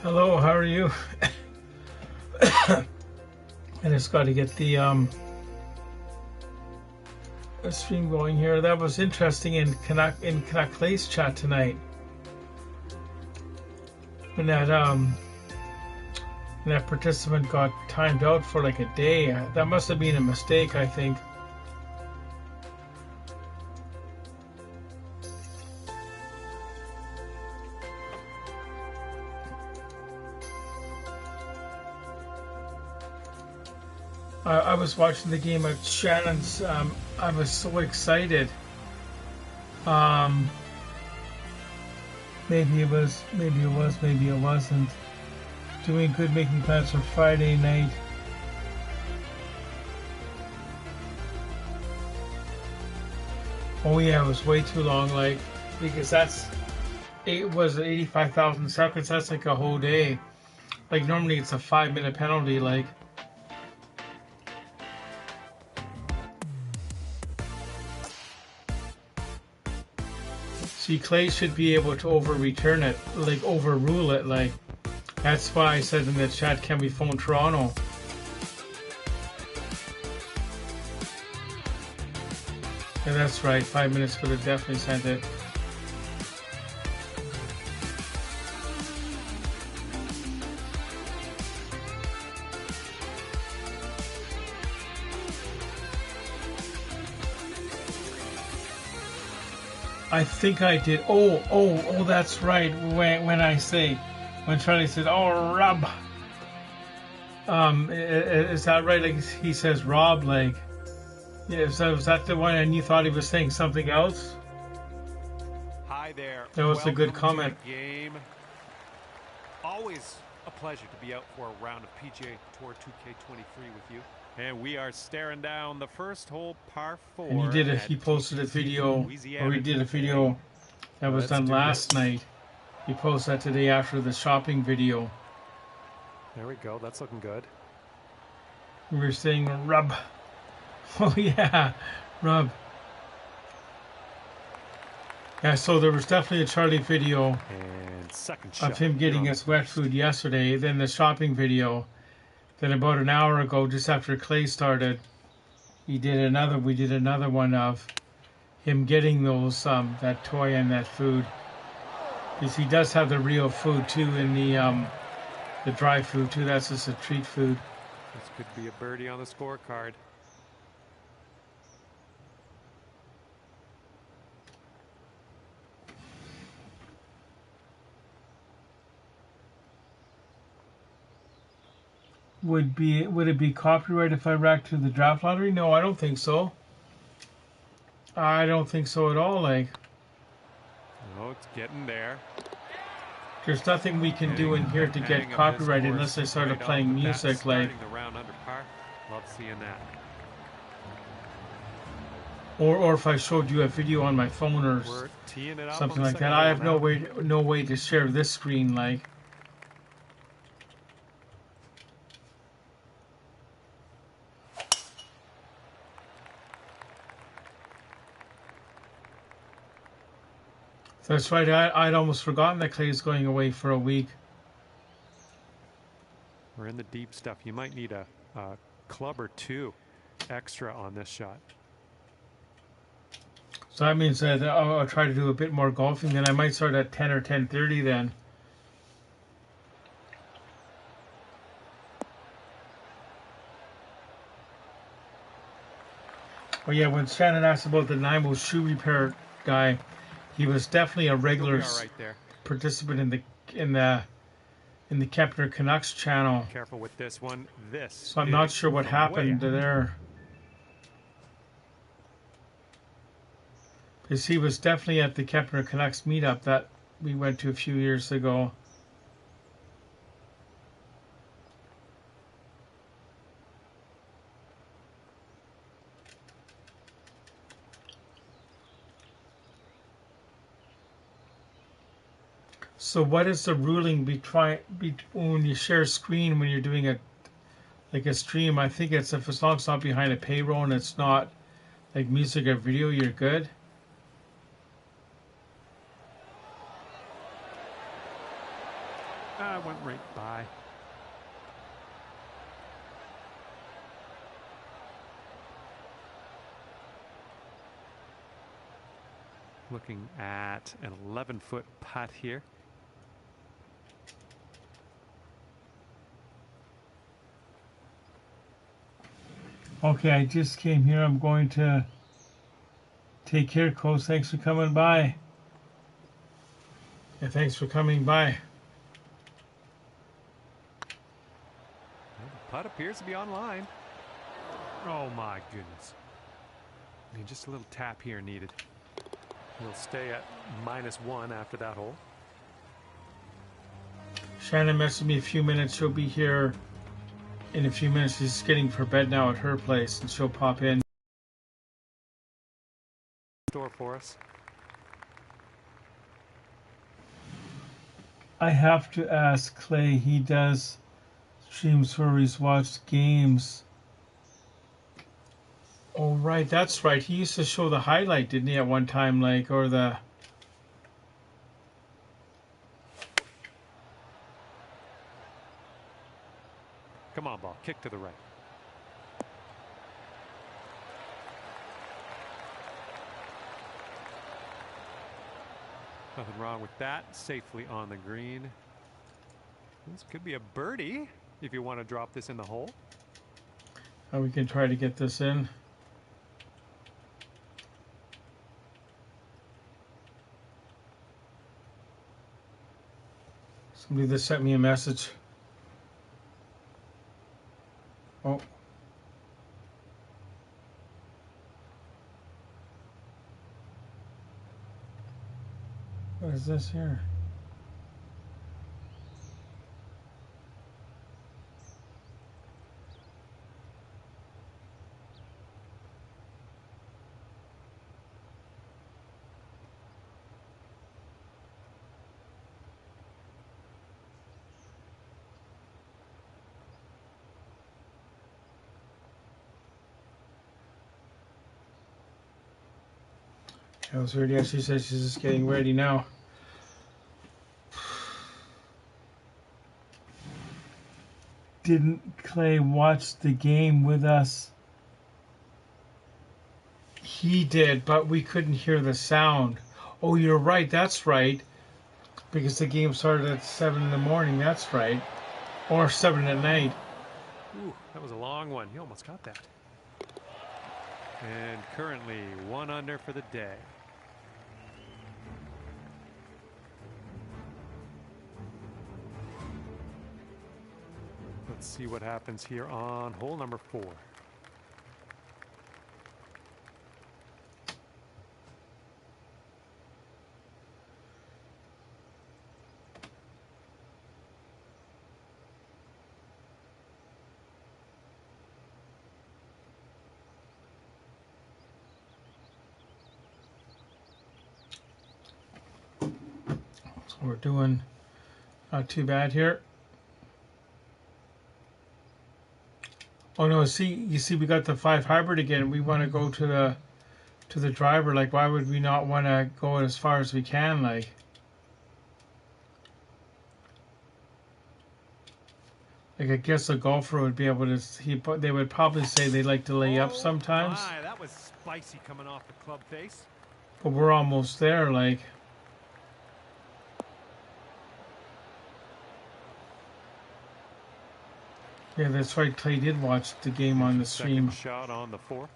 Hello, how are you? I just got to get the stream going here. That was interesting in Canuck Play's chat tonight. When that participant got timed out for like a day. That must have been a mistake, I think. I was watching the game at Shannon's. I was so excited. Maybe it was, maybe it wasn't. Doing good, making plans for Friday night. Oh yeah, it was way too long, like, because it was 85,000 seconds, that's like a whole day. Like, normally it's a 5-minute penalty, like. See, Clay should be able to overrule it, like. That's why I said in the chat, can we phone Toronto? Yeah, that's right, 5 minutes could have definitely sent it. I think I did. Oh, that's right. When Charlie said, "Oh, Rob," is that right? Like he says, "Rob," like, yeah. So was that the one? And you thought he was saying something else? Hi there. That was a good comment. Game. Always a pleasure to be out for a round of PGA Tour 2K23 with you. And we are staring down the first hole, par 4. And he posted a video, or he did a video that was done last night. He posted that today after the shopping video. There we go. That's looking good. We were saying rub. Oh yeah, rub. Yeah, so there was definitely a Charlie video of him getting his wet food yesterday. Then the shopping video. Then about an hour ago, just after Clay started, we did another one of him getting those that toy and that food. Because he does have the real food too in the dry food too. That's just a treat food. This could be a birdie on the scorecard. Would it be copyright if I racked to the draft lottery? No, I don't think so. I don't think so at all. Like, oh, it's getting there. There's nothing we can do in here to get copyrighted unless I started playing music. Like, the round under par. Love seeing that. or if I showed you a video on my phone or something like that. I have no way to share this screen. Like. That's right. I'd almost forgotten that Clay's going away for a week. We're in the deep stuff. You might need a club or two extra on this shot. So that means that I'll try to do a bit more golfing. Then I might start at 10 or 10:30 then. Oh yeah, when Shannon asked about the Nimo shoe repair guy, he was definitely a regular participant in the Kepner Canucks channel. Careful with this one. So I'm not sure what happened there. Because he was definitely at the Kepner Canucks meetup that we went to a few years ago. So what is the ruling when you share a screen when you're doing a stream? I think it's as long as it's not behind a paywall and it's not like music or video, you're good. Went right Looking at an 11-foot putt here. Okay, I just came here. I'm going to take care, Coach. Thanks for coming by. Yeah, thanks for coming by. Well, the putt appears to be online. Oh my goodness. I mean, just a little tap here needed. He'll stay at -1 after that hole. Shannon messaged me a few minutes. She'll be here in a few minutes. She's getting for bed now at her place, and she'll pop in. Store for us. I have to ask Clay. He does streams where he's watched games. Oh, right, that's right. He used to show the highlight, didn't he, at one time, like, or the... Come on, ball. Kick to the right. Nothing wrong with that. Safely on the green. This could be a birdie if you want to drop this in the hole. Oh, we can try to get this in. Somebody just sent me a message. Oh. What is this here? I was ready. She said she's just getting ready now. Didn't Clay watch the game with us? He did, but we couldn't hear the sound. Oh, you're right. That's right. Because the game started at 7 in the morning. That's right. Or 7 at night. Ooh, that was a long one. He almost got that. And currently 1 under for the day. Let's see what happens here on hole number 4. So we're doing not too bad here. Oh no, you see we got the 5 hybrid again. We want to go to the driver. Like, why would we not want to go as far as we can, like? Like, I guess a golfer would be able to. They would probably say they like to lay up sometimes. My, that was spicy coming off the club face. But we're almost there, like. Yeah, that's right. Clay did watch the game on the stream. Second shot on the 4th.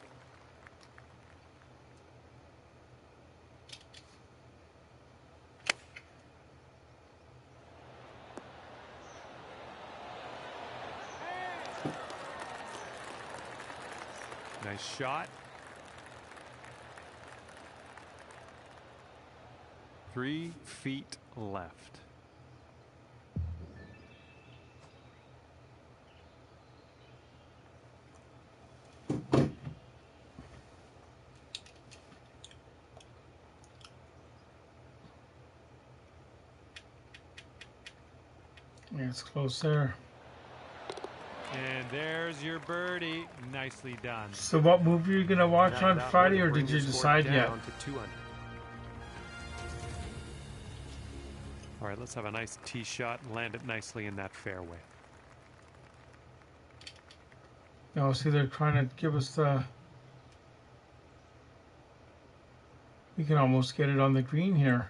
Nice shot. 3 feet left. Yeah, it's close there. And there's your birdie. Nicely done. So what movie are you going to watch on Friday, or did you decide yet? To 2 under. All right, let's have a nice tee shot and land it nicely in that fairway. No, see, they're trying to give us the... We can almost get it on the green here.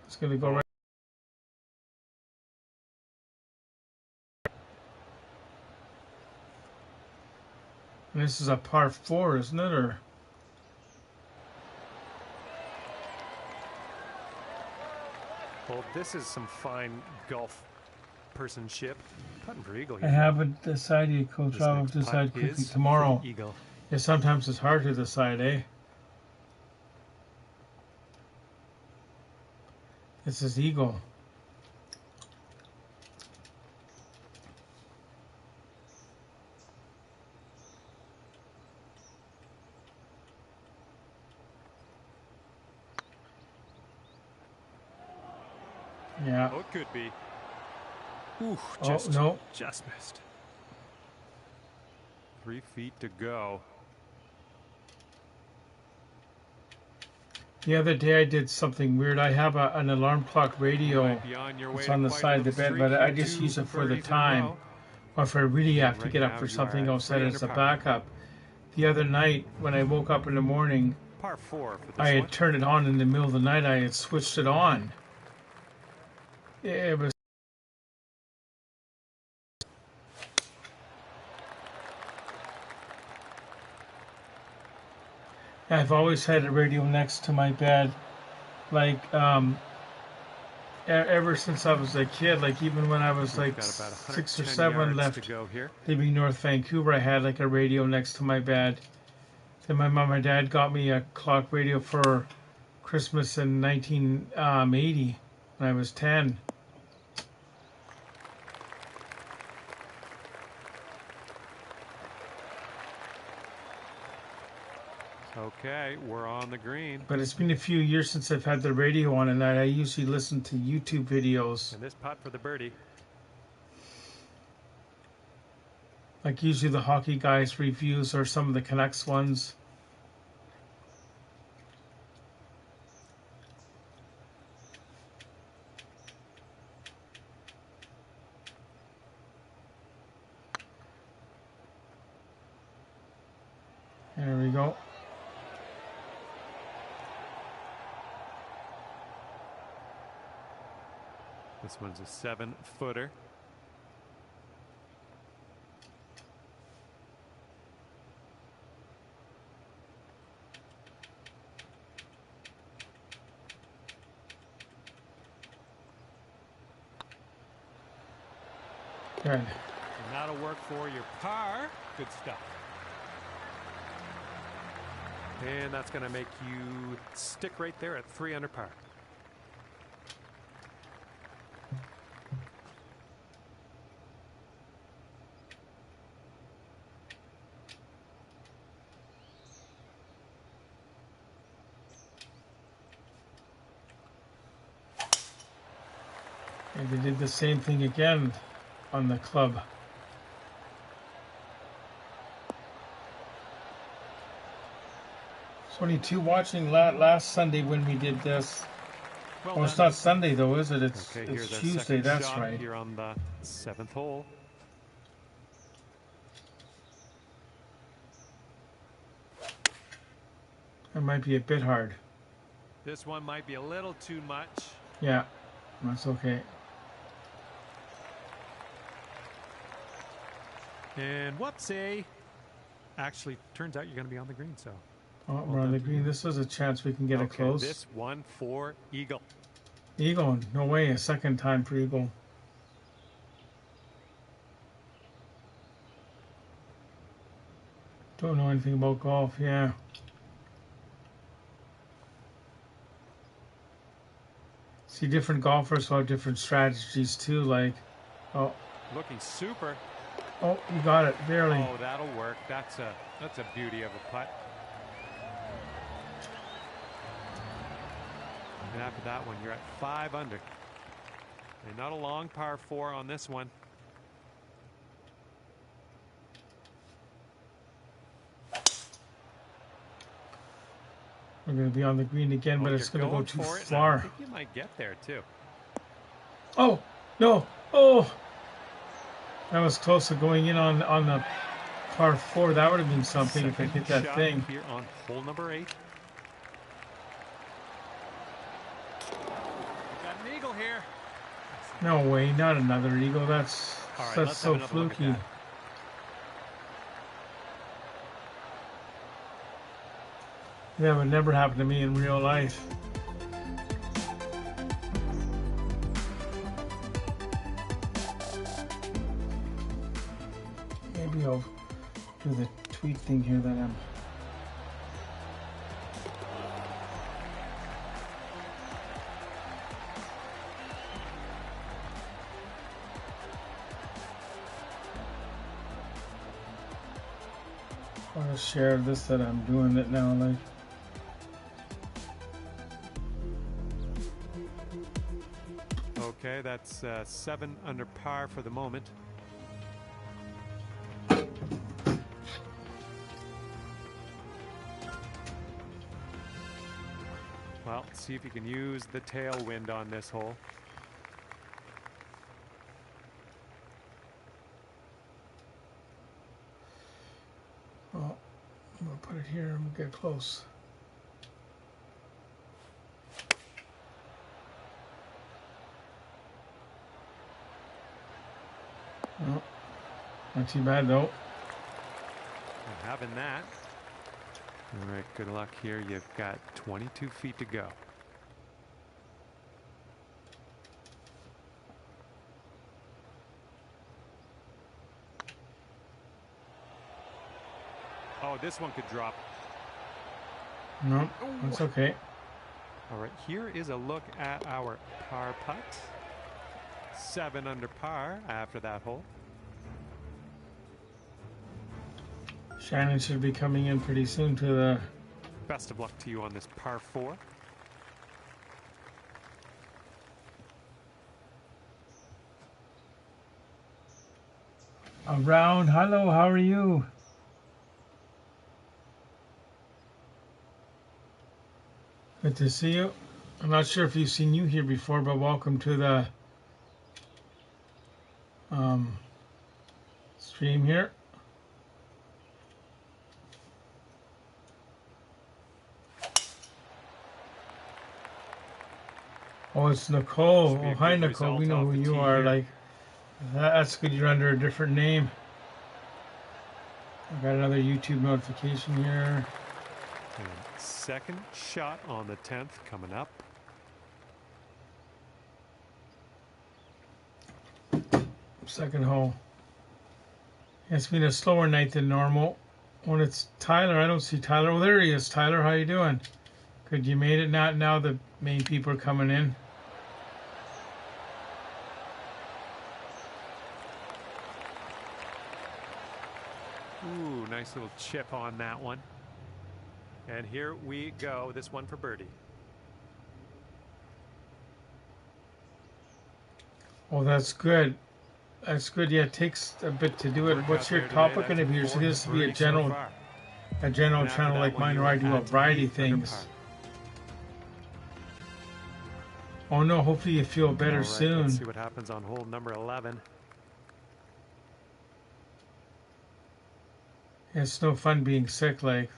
It's going to go right. And this is a par 4, isn't it? Or well, this is some fine golf personship. Putting for eagle I here. haven't decided, Coach. I'll decide quickly tomorrow. Eagle. Yeah, sometimes it's hard to decide, eh? This is eagle. Yeah. Oh, it could be. Ooh, no. Just missed. 3 feet to go. The other day I did something weird. I have an alarm clock radio. It's on the side of the bed, but I just use it for the time. Or if I really have to get up for something, I'll set it as a backup. The other night, when I woke up in the morning, Par 4 for this I had turned it on in the middle of the night. I had switched it on. It was. I've always had a radio next to my bed, like ever since I was a kid. Like even when I was like 6 or 7, left living North Vancouver, I had like a radio next to my bed. Then my mom and dad got me a clock radio for Christmas in 1980 when I was 10. Okay, we're on the green. But it's been a few years since I've had the radio on, and I usually listen to YouTube videos. And this putt for the birdie. Like usually the hockey guys' reviews or some of the Canucks ones. There we go. This one's a 7-footer. Good. And that'll work for your par. Good stuff. And that's going to make you stick right there at 3 under par. And they did the same thing again on the club. There's only 2 watching last Sunday when we did this. Well, it's not Sunday though, is it? It's Tuesday. That's right. Here on the 7th hole. It might be a bit hard. This one might be a little too much. Yeah, that's okay. And whoopsie. Actually, turns out you're going to be on the green, so. Oh, we're on the green. This is a chance we can get it close. This one for eagle. Eagle. No way. A second time for eagle. Don't know anything about golf. Yeah. See, different golfers have different strategies too. Like, oh. Looking super. Oh, you got it. Barely. Oh, that'll work. That's a beauty of a putt. And after that one, you're at 5 under. And not a long par 4 on this one. We're going to be on the green again, but it's going to go too far. I think you might get there too. Oh, no. Oh. That was close to going in on the par 4. That would have been something if I hit that thing. Here on hole number 8. Got an eagle here. No way, not another eagle. That's so fluky. That would never happen to me in real life. Maybe I'll do the tweet thing here that I'm... I want to share this that I'm doing it now, like... Okay, that's 7 under par for the moment. Well, see if you can use the tailwind on this hole. Well, I'm going to put it here and we'll get close. Oh, not too bad though. And having that. All right, good luck here. You've got 22 feet to go. Oh, this one could drop. No, it's okay. All right, here is a look at our par putt. 7 under par after that hole. Shannon should be coming in pretty soon to the... Best of luck to you on this par 4. Around. Hello, how are you? Good to see you. I'm not sure if you've seen you here before, but welcome to the stream here. Oh, it's Nicole. Oh, hi, Nicole. We know who you are. Like, that's good. You're under a different name. I got another YouTube notification here. And second shot on the 10th coming up. Second hole. It's been a slower night than normal. When it's Tyler, I don't see Tyler. Oh, there he is. Tyler, how you doing? Good, you made it. Now the main people are coming in. Ooh, nice little chip on that one. And here we go. This one for birdie. Oh, that's good. That's good. Yeah, it takes a bit to do it. What's your topic going to be? So this to be a general channel like mine where I do a variety of things. Oh no, hopefully you feel better soon. Let's see what happens on hole number 11. It's no fun being sick, like.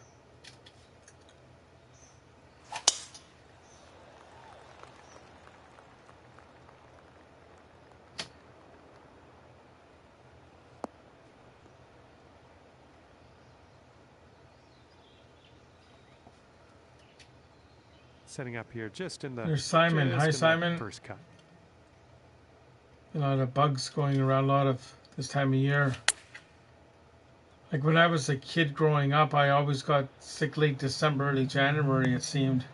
Setting up here just in the... There's Simon. Hi, Simon. First cut. A lot of bugs going around, a lot of this time of year. Like when I was a kid growing up, I always got sick late December, early January, it seemed.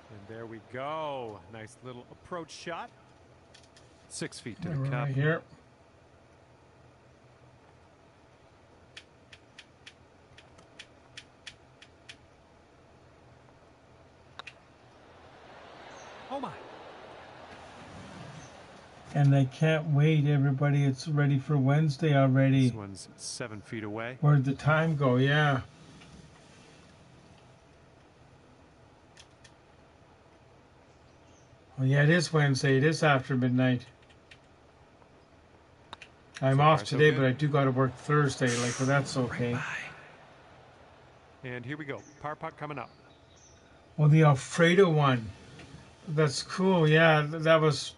And there we go. Nice little approach shot. 6 feet to the cup. Right here. Oh my. And I can't wait, everybody. It's ready for Wednesday already. This one's 7 feet away. Where'd the time go? Yeah. Well, yeah, it is Wednesday. It is after midnight. I'm So off far, so today, good. but I do got to work Thursday. Like, but that's okay. Right by. And here we go. Power puck coming up. Well, the Alfredo one. That's cool. Yeah, that was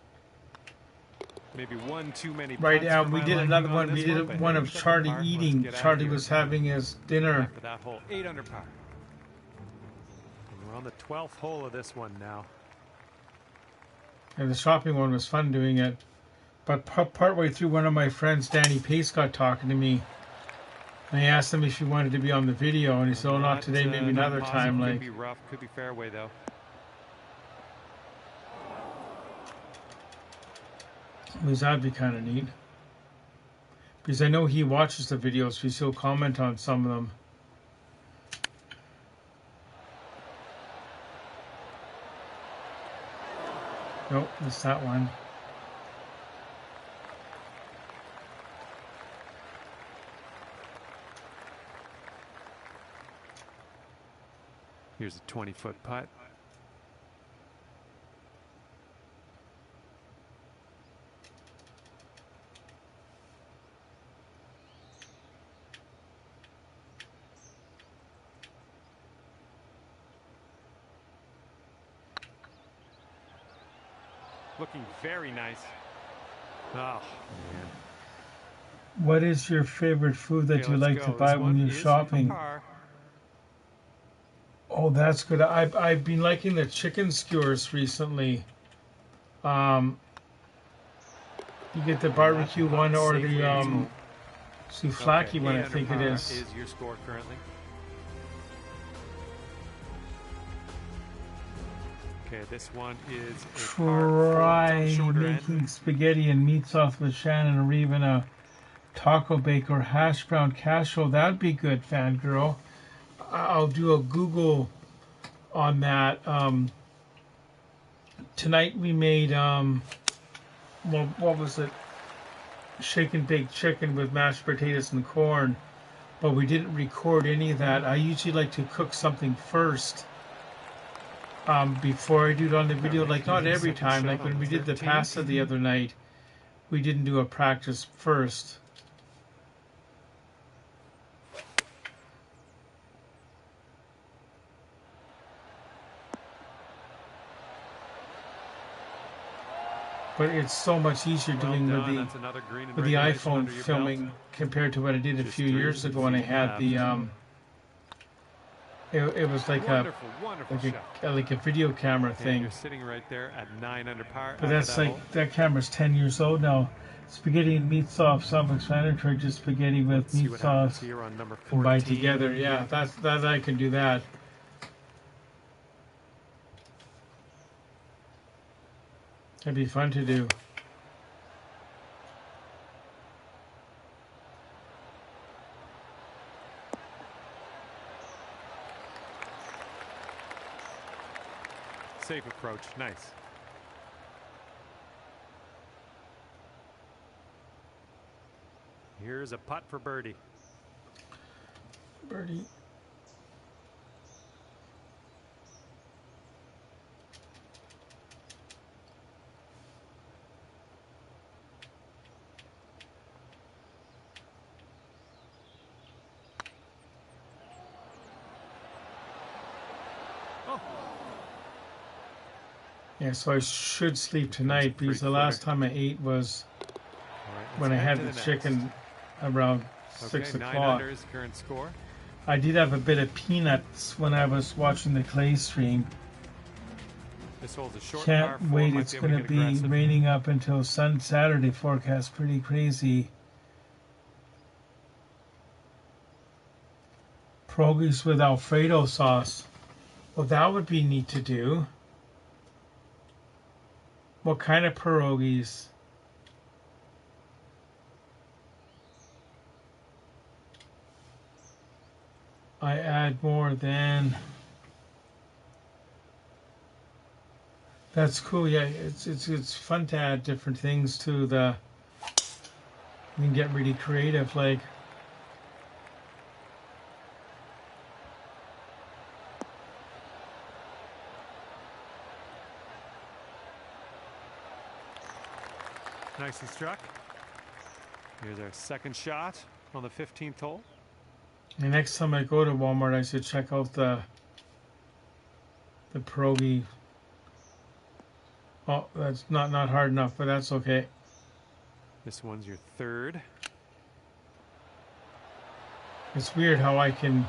Maybe one too many right. punts for We my did liking another on one. We this one, did but one hey, of we got the Charlie par. Let's eating. get out of Charlie here. was having his dinner. After that hole, 8 under par. And we're on the 12th hole of this one now. And the shopping one was fun doing it. But partway through, one of my friends, Danny Pace, got talking to me. And I asked him if he wanted to be on the video, and he said, "Oh, not today, maybe another time." Could Like, be rough, could be fairway though. because that'd be kind of neat. Because I know he watches the videos, so he'll comment on some of them. Nope, it's that one. Here's a 20-foot putt. Looking very nice. Oh, man. What is your favorite food that Okay, you like to buy when you're shopping? Oh, that's good. I've been liking the chicken skewers recently. You get the barbecue one or the souvlaki one, I think it is. Is your score currently? Okay, this one is a Try making spaghetti and meat sauce with Shannon, or even a taco bake or hash brown casserole. That'd be good, fangirl. I'll do a Google on that. Tonight we made well, what was it? Shake and baked chicken with mashed potatoes and corn, but we didn't record any of that. I usually like to cook something first before I do it on the video. Like, not every time. Like when we did the pasta the other night, we didn't do a practice first. But it's so much easier doing with the iPhone filming compared to what I did a few years ago when I had the it was like a video camera thing. You're sitting right there at 9 under par. But that's like that camera's 10 years old now. Spaghetti and meat sauce, self-explanatory. Just spaghetti with meat sauce combined together. Yeah, that I can do that. That'd be fun to do. Safe approach, nice. Here's a putt for birdie. Birdie. Yeah, so I should sleep tonight because the last time I ate was when I had the chicken around 6 o'clock. Current score. I did have a bit of peanuts when I was watching the clay stream. This hole's a short Can't wait. It's going to be raining up until Saturday forecast. Pretty crazy. Pierogies with Alfredo sauce. Well, that would be neat to do. What kind of pierogies? I add more than. That's cool. Yeah, it's fun to add different things to the. You can get really creative, like. nicely struck. Here's our second shot on the 15th hole. The next time I go to Walmart, I should check out the pierogi. Oh, that's not hard enough, but that's okay. This one's your third. It's weird how I can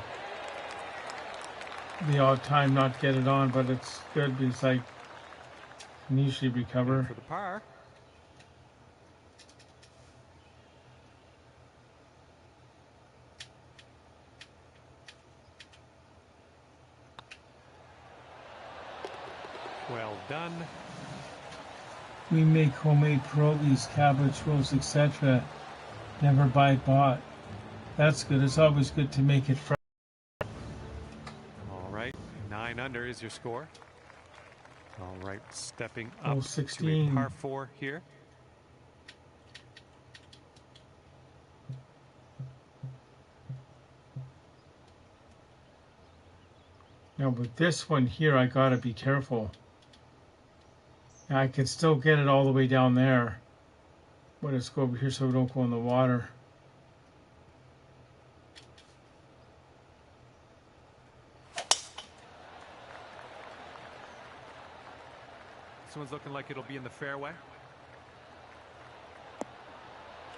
the odd time not get it on, but it's good because I can usually recover. And for the par. Well done. We make homemade pierogies, cabbage rolls, etc. Never buy bought. That's good. It's always good to make it fresh. All right, 9 under is your score. All right, stepping up 16. to a par 4 here. Now with this one here, I gotta be careful. I can still get it all the way down there, but let's go over here so we don't go in the water. This one's looking like it'll be in the fairway.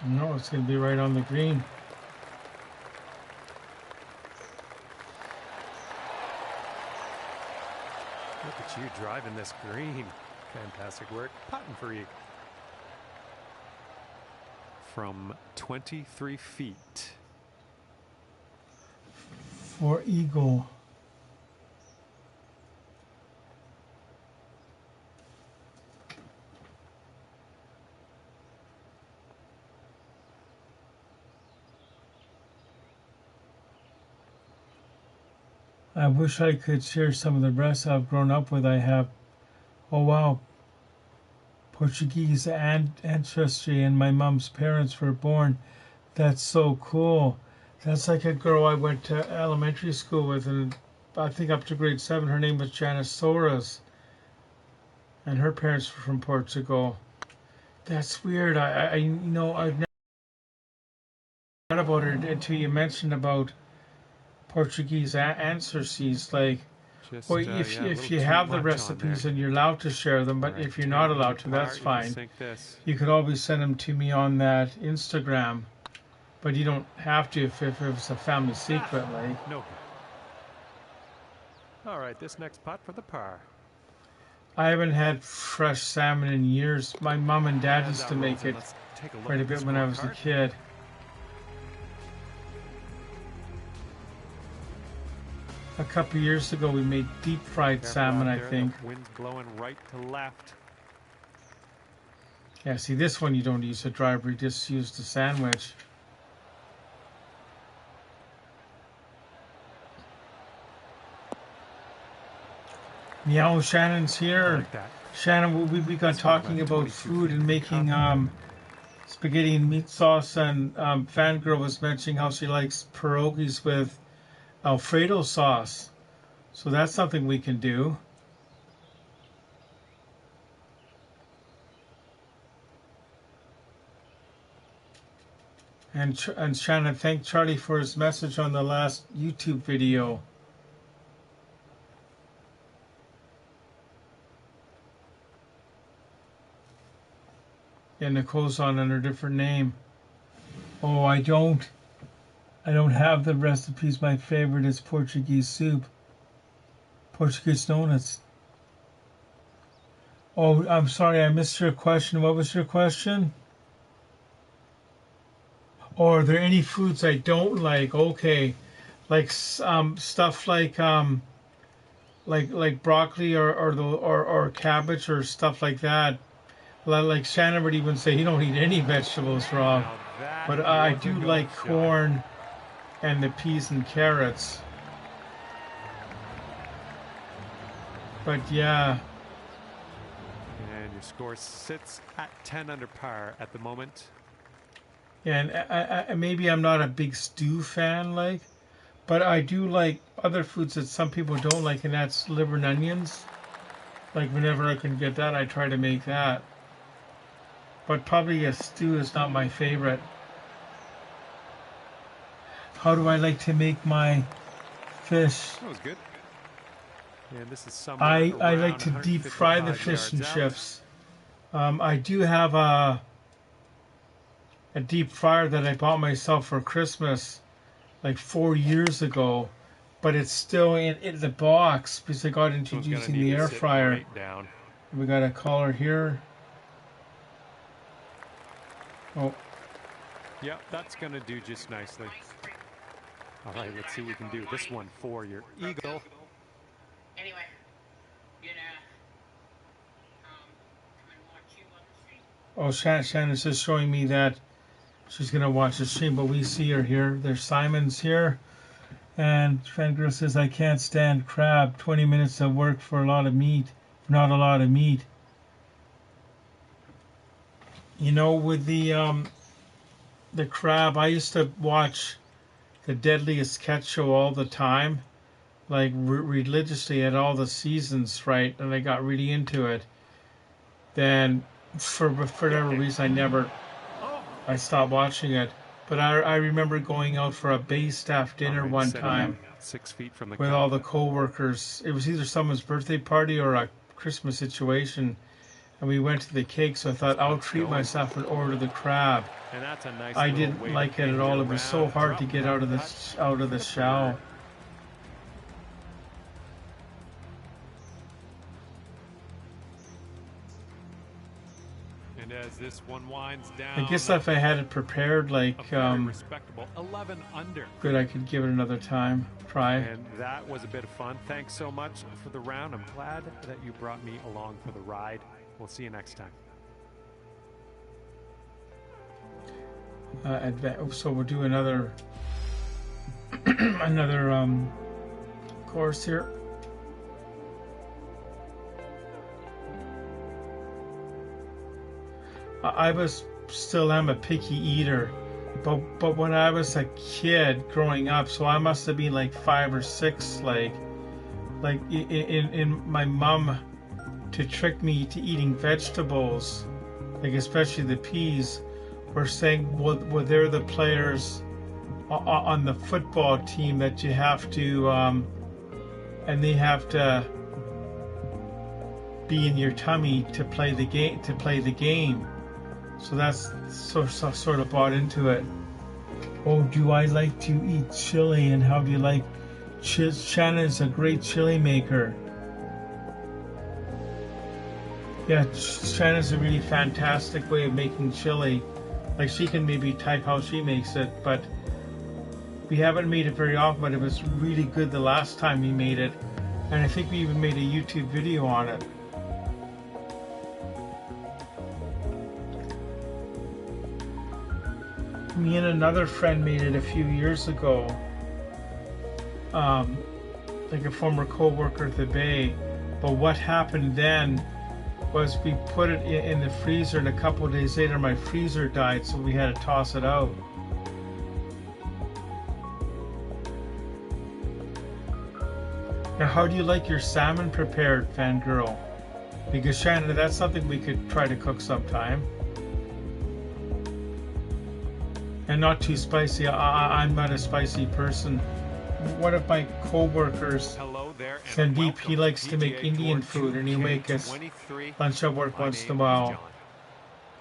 No, it's going to be right on the green. Look at you driving this green. Fantastic work. Putting for you. From 23 feet. For eagle. I wish I could share some of the rest I've grown up with. I have, oh wow, Portuguese ancestry, and my mom's parents were born. That's so cool. That's like a girl I went to elementary school with, and I think up to grade 7. Her name was Janice, and her parents were from Portugal. That's weird. I've never heard about her until you mentioned about Portuguese ancestries. Like, well, if you have the recipes and you're allowed to share them, but if you're not allowed to, that's fine. You could always send them to me on that Instagram, but you don't have to if it's a family secret. Like, no. All right, this next putt for the par. I haven't had fresh salmon in years. My mom and dad used to make it quite a bit when I was a kid. A couple years ago, we made deep fried salmon, I think. Wind's blowing right to left. Yeah, see, this one you don't use a driver, you just use the sandwich. Meow, Shannon's here. Like that. Shannon, we got talking about food and making spaghetti and meat sauce, and Fangirl was mentioning how she likes pierogies with Alfredo sauce. So that's something we can do. And Shannon, thank Charlie for his message on the last YouTube video. Yeah, Nicole's on under a different name. Oh, I don't have the recipes. My favorite is Portuguese soup. Portuguese donuts. Oh, I'm sorry, I missed your question. What was your question? Or are there any foods I don't like? Okay, like stuff like broccoli or cabbage or stuff like that. Like Shannon would even say, you don't eat any vegetables raw. But I do like corn and the peas and carrots. But yeah. And your score sits at 10 under par at the moment. Yeah, and maybe I'm not a big stew fan, but I do like other foods that some people don't like, and that's liver and onions. Like, whenever I can get that, I try to make that. but probably a stew is not my favorite. How do I like to make my fish? That was good. And this is I like to deep fry the fish and chips. I do have a deep fryer that I bought myself for Christmas like 4 years ago, but it's still in the box because I got into using the air fryer. Right, we got a collar here. Oh. Yeah, that's going to do just nicely. All right, let's see what we can do. This one for your eagle. Anyway, come and watch you on the stream. Oh, Shannon's just showing me that she's going to watch the stream, but we see her here. There's Simon's here. And Fangirl says, I can't stand crab. 20 minutes of work for a lot of meat. Not a lot of meat. You know, with the crab, I used to watch the Deadliest Catch show all the time. Like, religiously at all the seasons, right? And I got really into it. Then, for whatever reason, I stopped watching it. But I remember going out for a base staff dinner one time 6 feet from the with all the co-workers. It was either someone's birthday party or a Christmas situation, and we went to the cake, so I thought I'll treat myself and order the crab. And that's a nice I didn't like it at all. It was so hard to get out of the shell. As this one winds down, I guess if I had it prepared, like respectable 11 under. Good, I could give it another try. And that was a bit of fun. Thanks so much for the round. I'm glad that you brought me along for the ride. We'll see you next time. So we'll do another another course here. I still am a picky eater, but when I was a kid growing up, so I must have been like 5 or 6, like in my mom, to trick me to eating vegetables, like especially the peas, were saying, well they're the players on the football team that you have to, and they have to be in your tummy to play the game. So that's sort of bought into it. Oh, do I like to eat chili, and how do you like Shannon's a great chili maker. Yeah, Shannon's a really fantastic way of making chili. Like, she can maybe type how she makes it, but we haven't made it very often, but it was really good the last time we made it. And I think we even made a YouTube video on it. Me and another friend made it a few years ago. Like a former co-worker at the Bay. But what happened then was we put it in the freezer, and a couple of days later my freezer died, so we had to toss it out. Now, how do you like your salmon prepared, Fangirl? Because Shannon, that's something we could try to cook sometime. And not too spicy. I'm not a spicy person. One of my co-workers, Sandeep, he likes to make Indian food, and he'll make us lunch at work once in a while.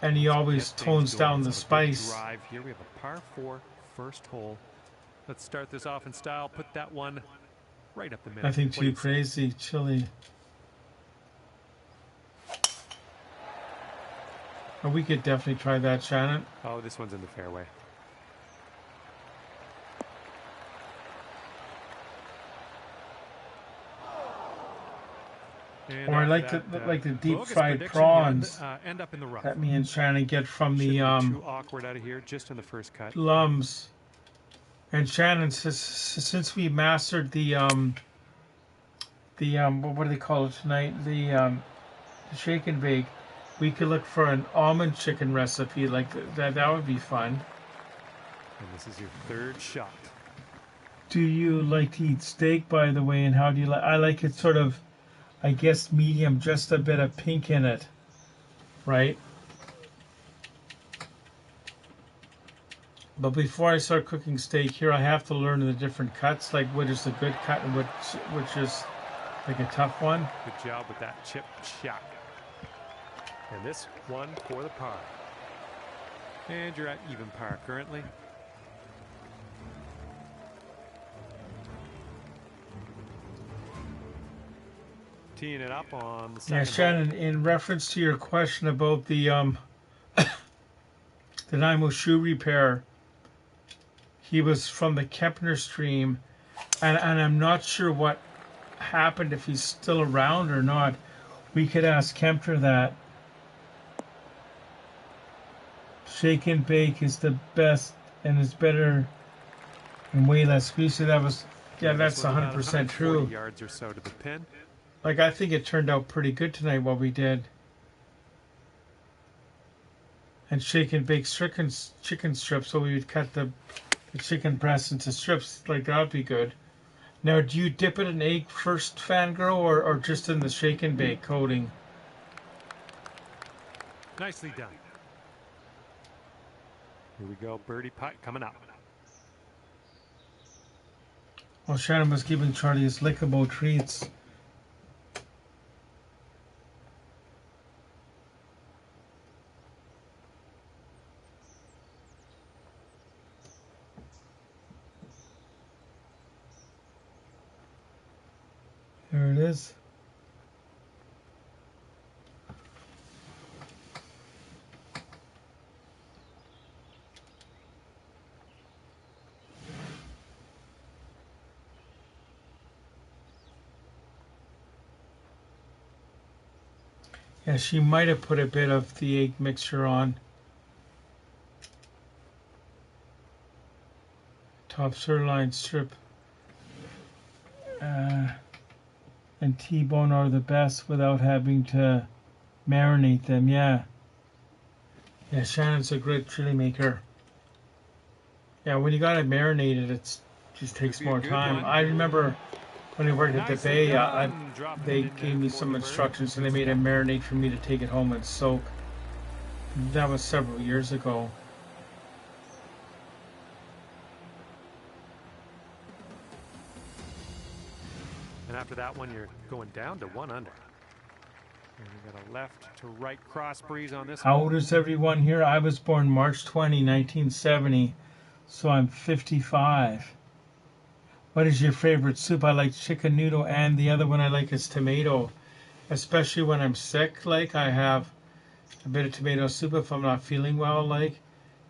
And he always tones down the spice. Here we have a par 4 first hole. Let's start this off in style. Put that one right up the middle. Nothing too crazy. Chili. Oh, we could definitely try that, Shannon. Oh, this one's in the fairway. Or I like the deep fried prawns that me and Shannon get from the too awkward out of here, just in the first cut. Lums. And Shannon says, since we mastered the what do they call it tonight? The shake and bake, we could look for an almond chicken recipe like that. That would be fun. And this is your third shot. Do you like to eat steak, by the way? And how do you like? I like it sort of, I guess, medium, just a bit of pink in it, right? But before I start cooking steak here, I have to learn the different cuts, like what is the good cut and which is like a tough one. Good job with that chip shot. And this one for the par. And you're at even par currently. Teeing it up on the second Yeah, Shannon, in reference to your question about the Nanaimo shoe repair, he was from the Kepner stream, and I'm not sure what happened, if he's still around or not. We could ask Kempner that. Shake and bake is the best and is better and way less greasy. That was, yeah, that's 100% true. Yards or so to the pin. Like, I think it turned out pretty good tonight, what we did. And shake and bake chicken strips, so we would cut the chicken breast into strips. Like, that would be good. Now, do you dip it in egg first, Fangirl, or just in the shake and bake coating? Nicely done. Here we go, birdie putt coming up. Well, Shannon was giving Charlie his lickable treats. There it is. Yeah, she might have put a bit of the egg mixture on. Top sirloin strip and T-bone are the best without having to marinate them. Yeah. Yeah, Shannon's a great chili maker. Yeah, when you gotta marinate it, it just takes more time. I remember when I worked at the Bay, they gave me some instructions and they made a marinade for me to take it home and soak. That was several years ago. And after that one, you're going down to 1 under. And you got a left to right cross breeze on this. How old is everyone here? I was born March 20, 1970, so I'm 55. What is your favorite soup? I like chicken noodle, and the other one I like is tomato. Especially when I'm sick, like, I have a bit of tomato soup if I'm not feeling well, like.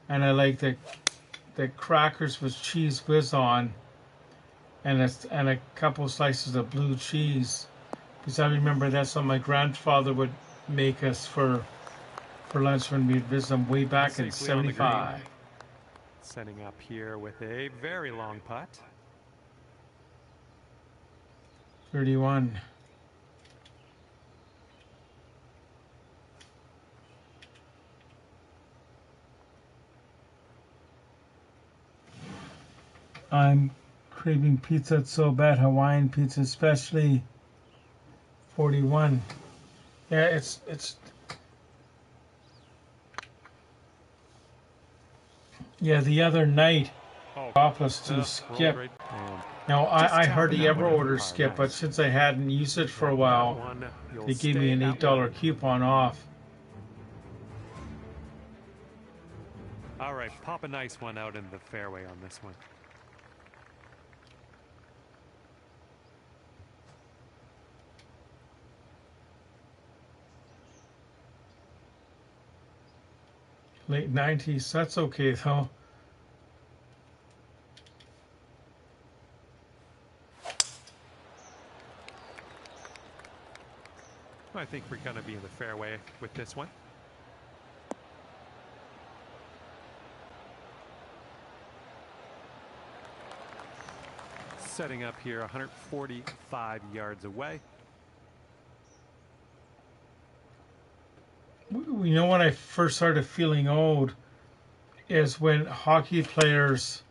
And I like the crackers with cheese whiz on, and a couple slices of blue cheese. Because I remember that's what my grandfather would make us for lunch when we'd visit him way back in '75. Setting up here with a very long putt. 31. I'm craving pizza, it's so bad. Hawaiian pizza, especially. 41. Yeah, it's yeah, the other night off us to skip. Now I hardly ever order skip, but since I hadn't used it for a while, they gave me an $8 coupon off. All right, pop a nice one out in the fairway on this one. Late 90s, that's okay though. I think we're going to be in the fairway with this one. Setting up here 145 yards away. You know, when I first started feeling old is when hockey players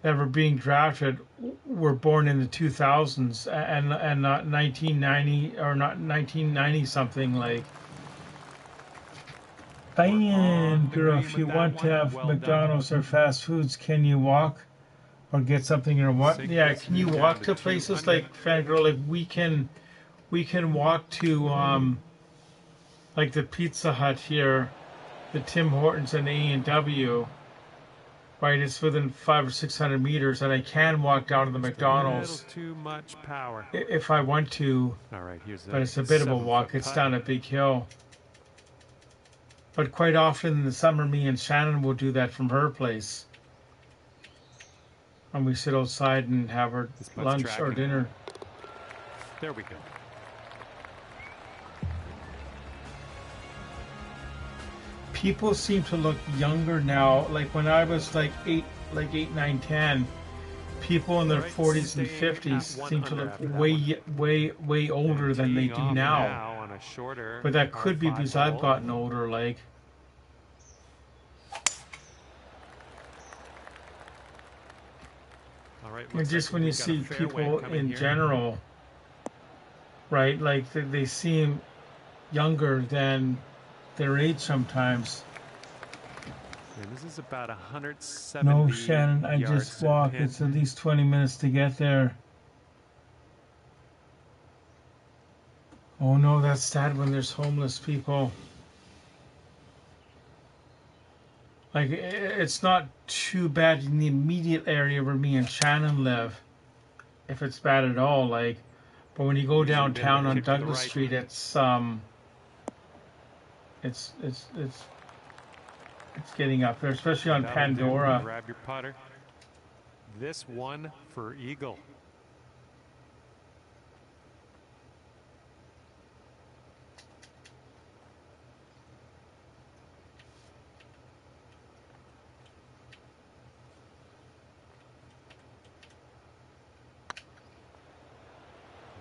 that were being drafted were born in the 2000s and not 1990 or not 1990 something, like. Diane, girl, if you want to have McDonald's or fast foods, can you walk or get something or what? Yeah, can you walk to places like Fangirl? Like we can walk to like the Pizza Hut here, the Tim Hortons and A&W. Right, it's within 500 or 600 meters, and I can walk down to the McDonald's. Too much power. If I want to. All right, here's but it's a bit of a walk. It's down a big hill. But quite often in the summer, me and Shannon will do that from her place. And we sit outside and have our lunch or dinner. There we go. People seem to look younger now. Like when I was like 8, 9, 10, people in their 40s and 50s seem to look way older than they do now. But that could be because I've gotten older, like. And just when you see people in general, right, like they seem younger than their age sometimes. And this is about 170. No, Shannon, I just walk. It's at least 20 minutes to get there. Oh no, that's sad when there's homeless people. Like, it's not too bad in the immediate area where me and Shannon live, if it's bad at all. Like, but when you go downtown on Douglas Street, it's getting up there, especially on Pandora. Grab your putter. This one for eagle.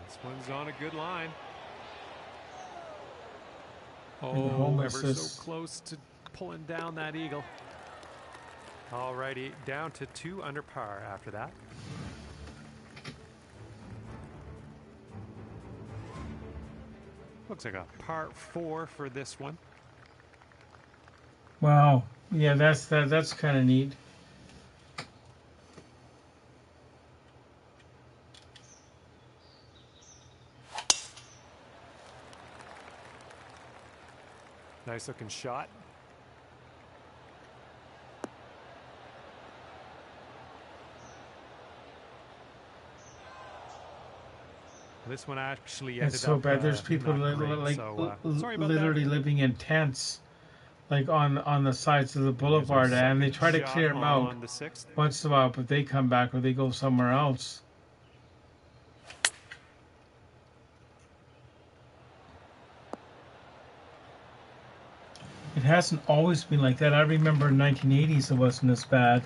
This one's on a good line. Oh, ever so close to pulling down that eagle. Alrighty, down to 2 under par after that. Looks like a par 4 for this one. Wow, yeah, that's kind of neat. Nice looking shot. This one actually ended up. It's so bad. There's people literally living in tents, like on the sides of the boulevard, and they try to clear them out once in a while, but they come back or they go somewhere else. It hasn't always been like that. I remember in the 1980s it wasn't as bad.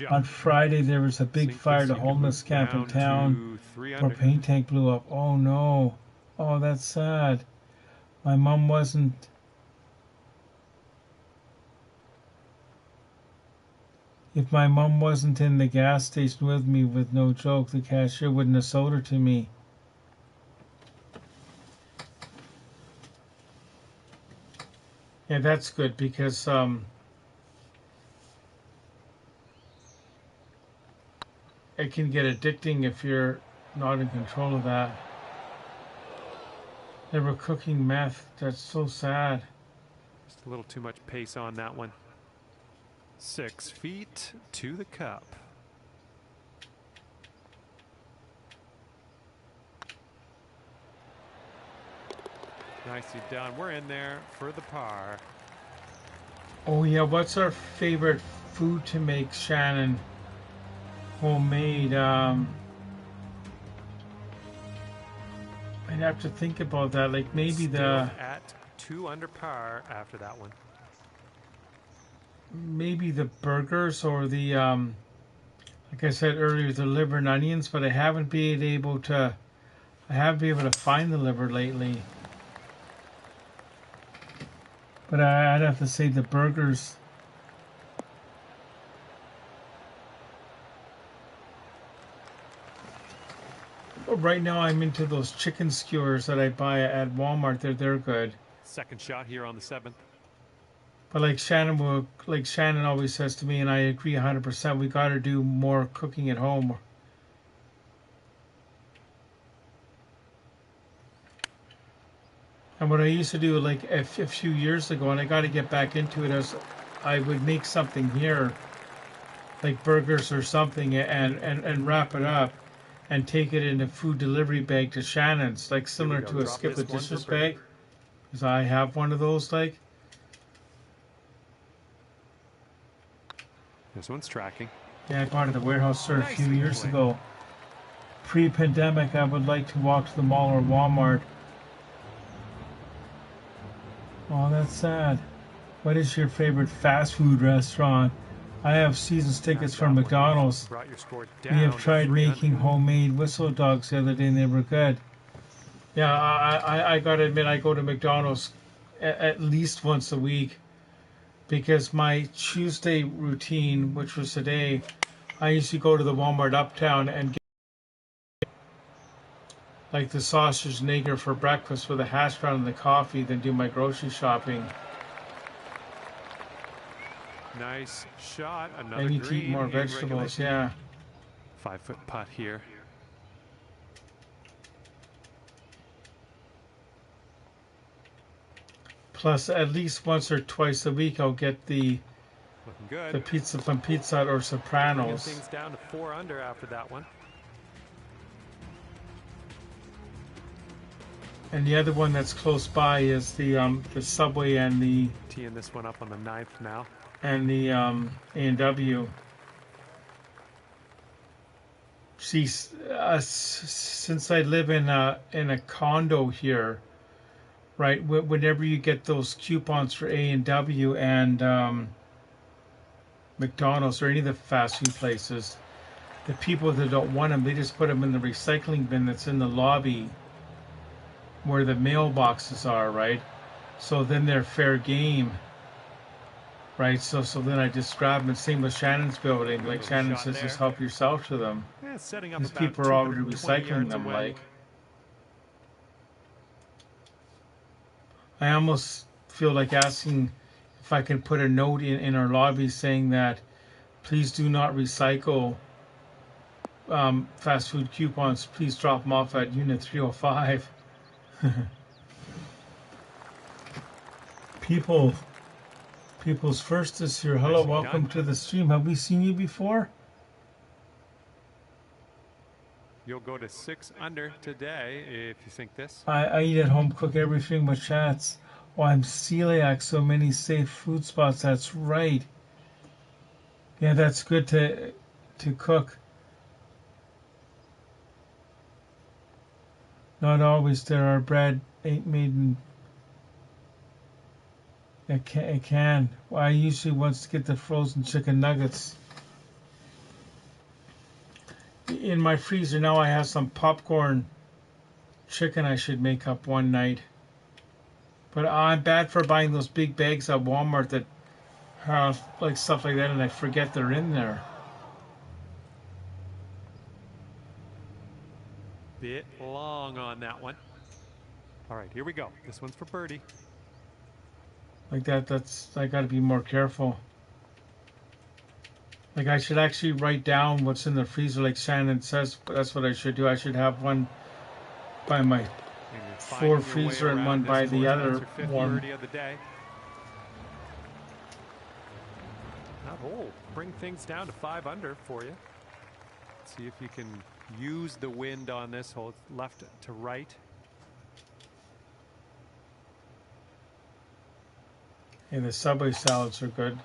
On Friday there was a big fire at a homeless camp in town. Propane tank blew up. Oh no. Oh, that's sad. My mom wasn't. If my mom wasn't in the gas station with me, with no joke, the cashier wouldn't have sold her to me. Yeah, that's good because it can get addicting if you're not in control of that. They were cooking meth. That's so sad. Just a little too much pace on that one. 6 feet to the cup. Nicely done. We're in there for the par. Oh yeah, what's our favorite food to make, Shannon? Homemade. I'd have to think about that. Like maybe Still at 2 under par after that one. Maybe the burgers or the like I said earlier, the liver and onions. But I haven't been able to find the liver lately. But I'd have to say the burgers. Right now I'm into those chicken skewers that I buy at Walmart. They're good. Second shot here on the 7th. But like Shannon always says to me, and I agree 100%, we got to do more cooking at home. And what I used to do, like a few years ago, and I got to get back into it, is I would make something here, like burgers or something, and wrap it up, and take it in a food delivery bag to Shannon's, like similar to a skip the dishes bag, because I have one of those, like. This one's tracking. Yeah, I bought it at the warehouse store a few years ago. Pre-pandemic, I would like to walk to the mall or Walmart. Oh, that's sad. What is your favorite fast food restaurant? I have season tickets for McDonald's. We have tried making homemade whistle dogs the other day and they were good. Yeah, I gotta admit, I go to McDonald's at least once a week. Because my Tuesday routine, which was today, I usually go to the Walmart Uptown and get like the sausage and egg for breakfast with a hash brown and the coffee, then do my grocery shopping. Nice shot. Another I need to eat more vegetables, yeah. 5-foot putt here. Plus, at least once or twice a week, I'll get the pizza from Pizza Hut or Sopranos. Things down to 4 under after that one. And the other one that's close by is the Subway and the teeing this one up on the 9th now. And the A&W. See, since I live in a condo here, right? Whenever you get those coupons for A&W and McDonald's or any of the fast food places, the people that don't want them, they just put them in the recycling bin that's in the lobby where the mailboxes are, right? So then they're fair game, right? So then I just grab them. And same with Shannon's building. Like Shannon says, just help yourself to them. Yeah, these people are already recycling them, like. I almost feel like asking if I can put a note in our lobby saying that please do not recycle fast food coupons. Please drop them off at Unit 305. People's first is here. Hello, welcome to the stream. Have we seen you before? You'll go to 6 under today if you think this. I eat at home, cook everything but chats. Oh, I'm celiac, so many safe food spots. That's right. Yeah, that's good to cook. Not always. There are bread ain't made in a can. Well, I usually want to get the frozen chicken nuggets. In my freezer now I have some popcorn chicken I should make up one night. But I'm bad for buying those big bags at Walmart that have like stuff like that and I forget they're in there. Bit long on that one. All right, here we go. This one's for birdie. Like I gotta be more careful. Like I should actually write down what's in the freezer like Shannon says. But that's what I should do. I should have one by my Ford freezer and one by the other one. Not hole. Bring things down to 5 under for you. See if you can use the wind on this hole. Left to right. And the Subway salads are good.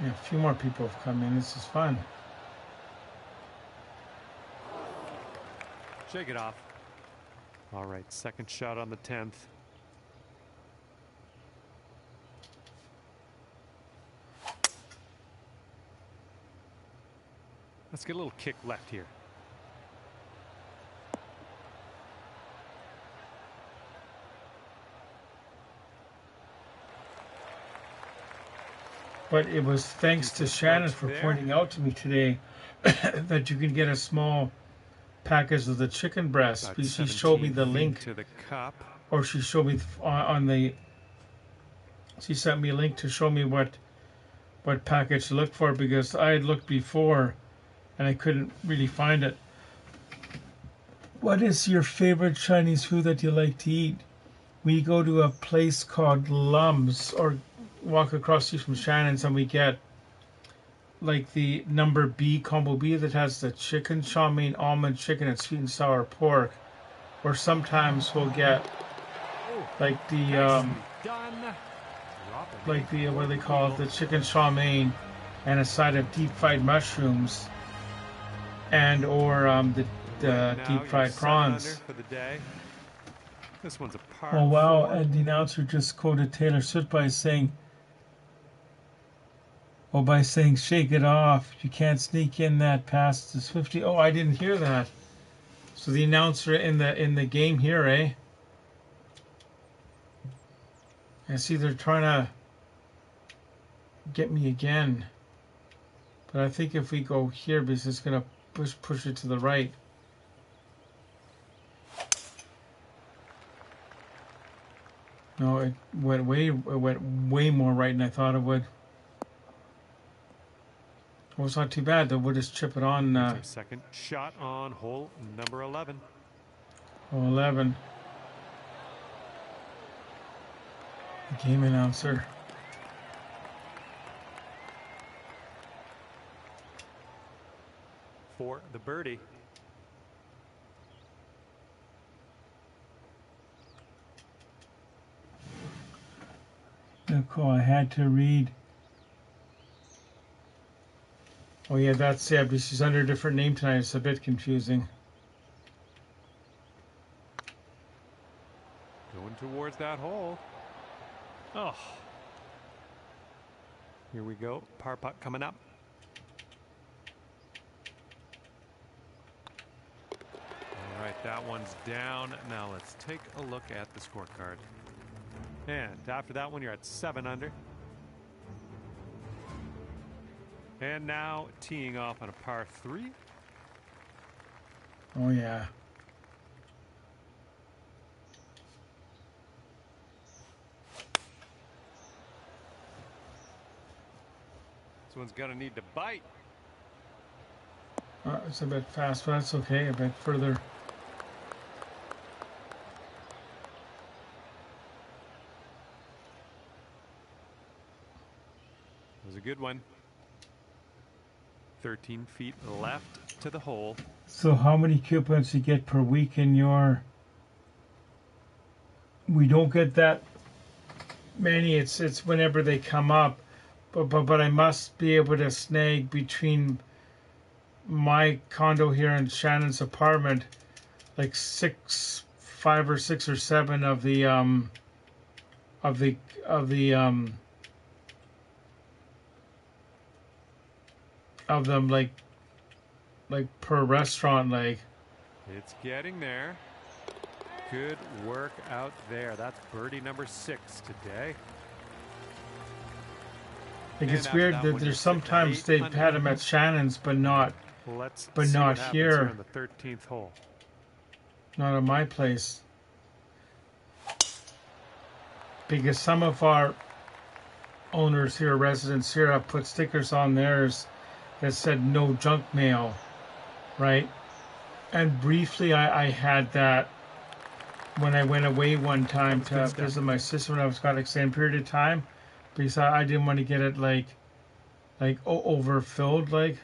Yeah, a few more people have come in. This is fun. Shake it off. All right, second shot on the 10th. Let's get a little kick left here. But it was thanks to Shannon for pointing out to me today that you can get a small package of the chicken breast. She showed me the link to the cup. Or she showed me on the. She sent me a link to show me what package to look for, because I had looked before and I couldn't really find it. What is your favorite Chinese food that you like to eat? We go to a place called Lum's, or walk across the street from Shannon's, and we get like the number B, combo B, that has the chicken, chow mein, almond chicken, and sweet and sour pork. Or sometimes we'll get like the what do they call it, the chicken chow mein, and a side of deep fried mushrooms, and or the deep fried prawns. This one's a par. Oh wow! And the announcer just quoted Taylor Swift by saying, "Shake it off. You can't sneak in that past the Swiftie." Oh, I didn't hear that. So the announcer in the game here, eh? I see they're trying to get me again. But I think if we go here, because it's gonna push it to the right. No, it went way more right than I thought it would. Well, it's not too bad though. We'll just chip it on. Second shot on hole number 11. Hole 11. The game announcer. For the birdie. Cool. I had to read. Oh yeah, that's Seb. She's under a different name tonight. It's a bit confusing. Going towards that hole. Oh. Here we go. Par putt coming up. All right, that one's down. Now let's take a look at the scorecard. And after that one, you're at 7 under. And now teeing off on a par 3. Oh yeah. This one's gonna need to bite. It's a bit fast, but that's okay. A bit further. It was a good one. 13 feet left to the hole. So how many coupons you get per week in your... We don't get that many. It's whenever they come up. But I must be able to snag between my condo here and Shannon's apartment like 5 or 6 or 7 of them like per restaurant. Like it's getting there. Good work out there. That's birdie number 6 today. Like it's weird that there's sometimes they've had them at Shannon's, but not here. On the 13th hole. Not at my place. Because some of our owners here, residents here, have put stickers on theirs that said no junk mail, right? And briefly I had that when I went away one time to visit my sister when I was got an extended period of time, because I didn't want to get it like overfilled, like.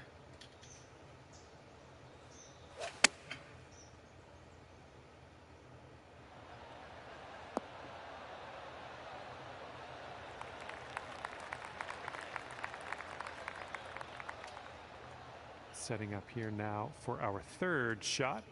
Setting up here now for our 3rd shot.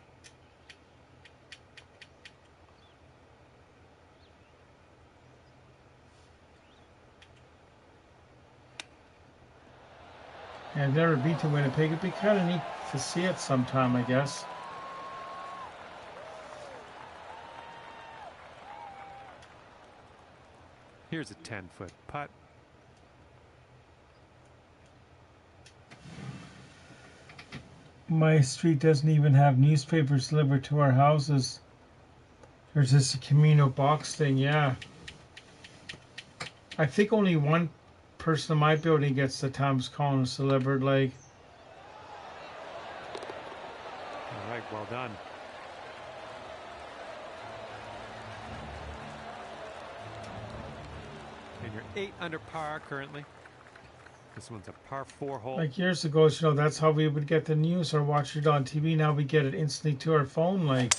Yeah, I've never been to Winnipeg. It'd be kind of neat to see it sometime, I guess. Here's a 10-foot putt. My street doesn't even have newspapers delivered to our houses. There's this Camino box thing, yeah. I think only one person in my building gets the Times Columns delivered, like. All right, well done. And you're 8 under par currently. This one's a par 4 hole. Like years ago, you know, that's how we would get the news or watch it on TV. Now we get it instantly to our phone, like.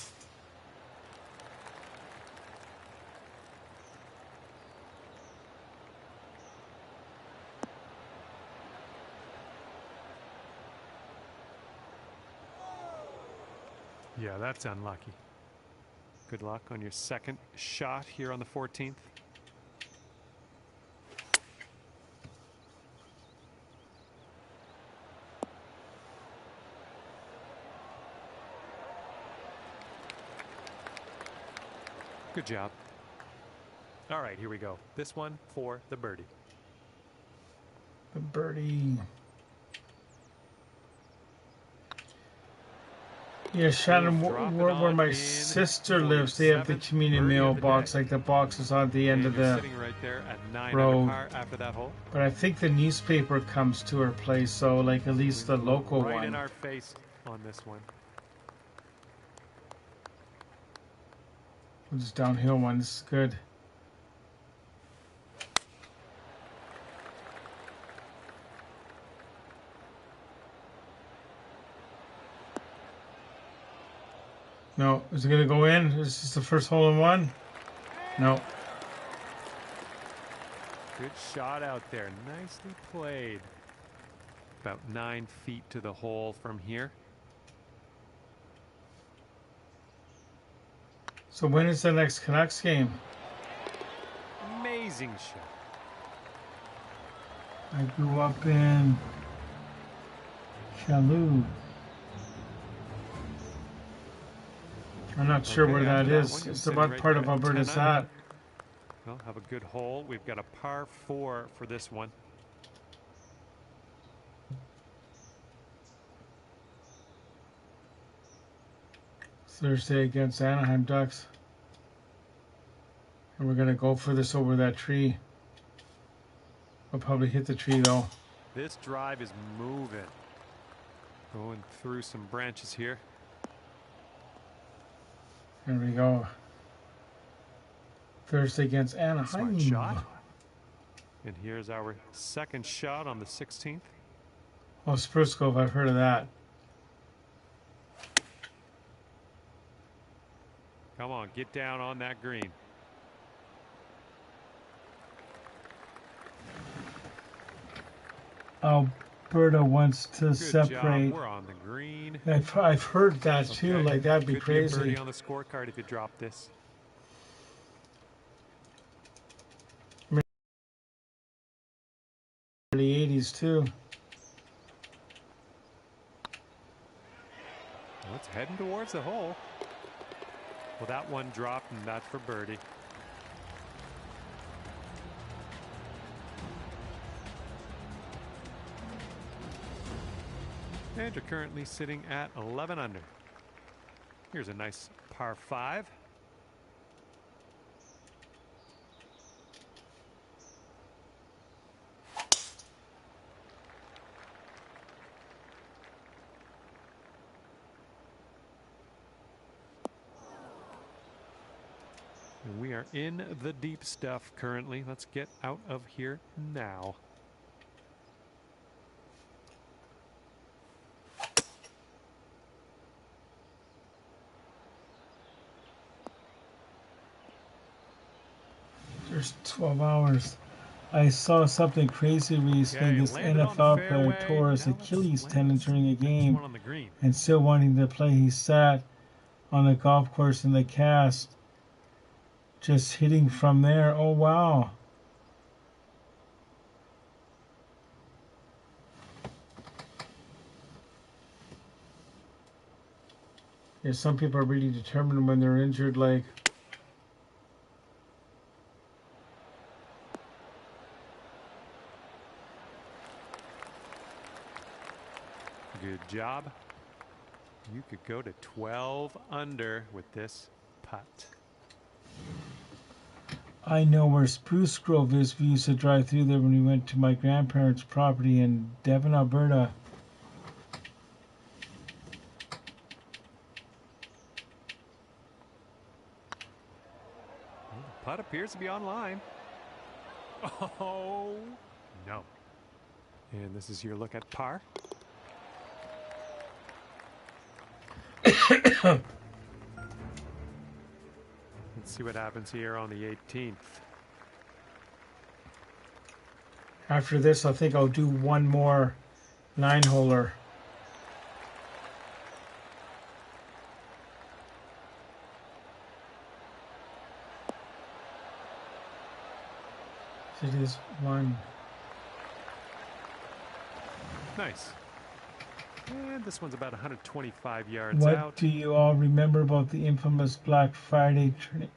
Yeah, that's unlucky. Good luck on your second shot here on the 14th. Good job. All right, here we go. This one for the birdie. The birdie. Yeah, Shannon, where my sister lives, they have the community mailbox, like the box is on the end of the road. But I think the newspaper comes to her place, so like at least the local one. Right in our face on this one. This downhill one is good. No, is it going to go in? Is this the first hole in one? No. Good shot out there. Nicely played. About 9 feet to the hole from here. So when is the next Canucks game? Amazing shot. I grew up in Shalou. I'm not sure where that is. It's what part of Alberta is that? Well, have a good hole. We've got a par 4 for this one. Thursday against Anaheim Ducks. And we're going to go for this over that tree. I'll probably hit the tree though. This drive is moving. Going through some branches here. There we go. Thursday against Anaheim. Smart shot. And here's our second shot on the 16th. Oh, Spruce Grove, I've heard of that. Come on, get down on that green. Alberta wants to Good separate. Job. We're on the green. I've heard that too. Okay. Like that'd be Could crazy. Be a birdie on the scorecard if you drop this. Early 80s too. Well, it's heading towards the hole. Well, that one dropped, and that's for birdie. And you're currently sitting at 11 under. Here's a nice par 5. And we are in the deep stuff currently. Let's get out of here now. There's 12 hours. I saw something crazy recently. Okay, This NFL player tore his Achilles tendon during a game and still wanting to play. He sat on a golf course in the cast, just hitting from there. Oh, wow. Yeah, some people are really determined when they're injured, like. Good job. You could go to 12 under with this putt. I know where Spruce Grove is. We used to drive through there when we went to my grandparents' property in Devon, Alberta. Well, the putt appears to be on line. Oh, no. And this is your look at par. Let's see what happens here on the 18th. After this, I think I'll do one more 9-holer. It is one. Nice. And this one's about 125 yards What out. What do you all remember about the infamous Black Friday tournament?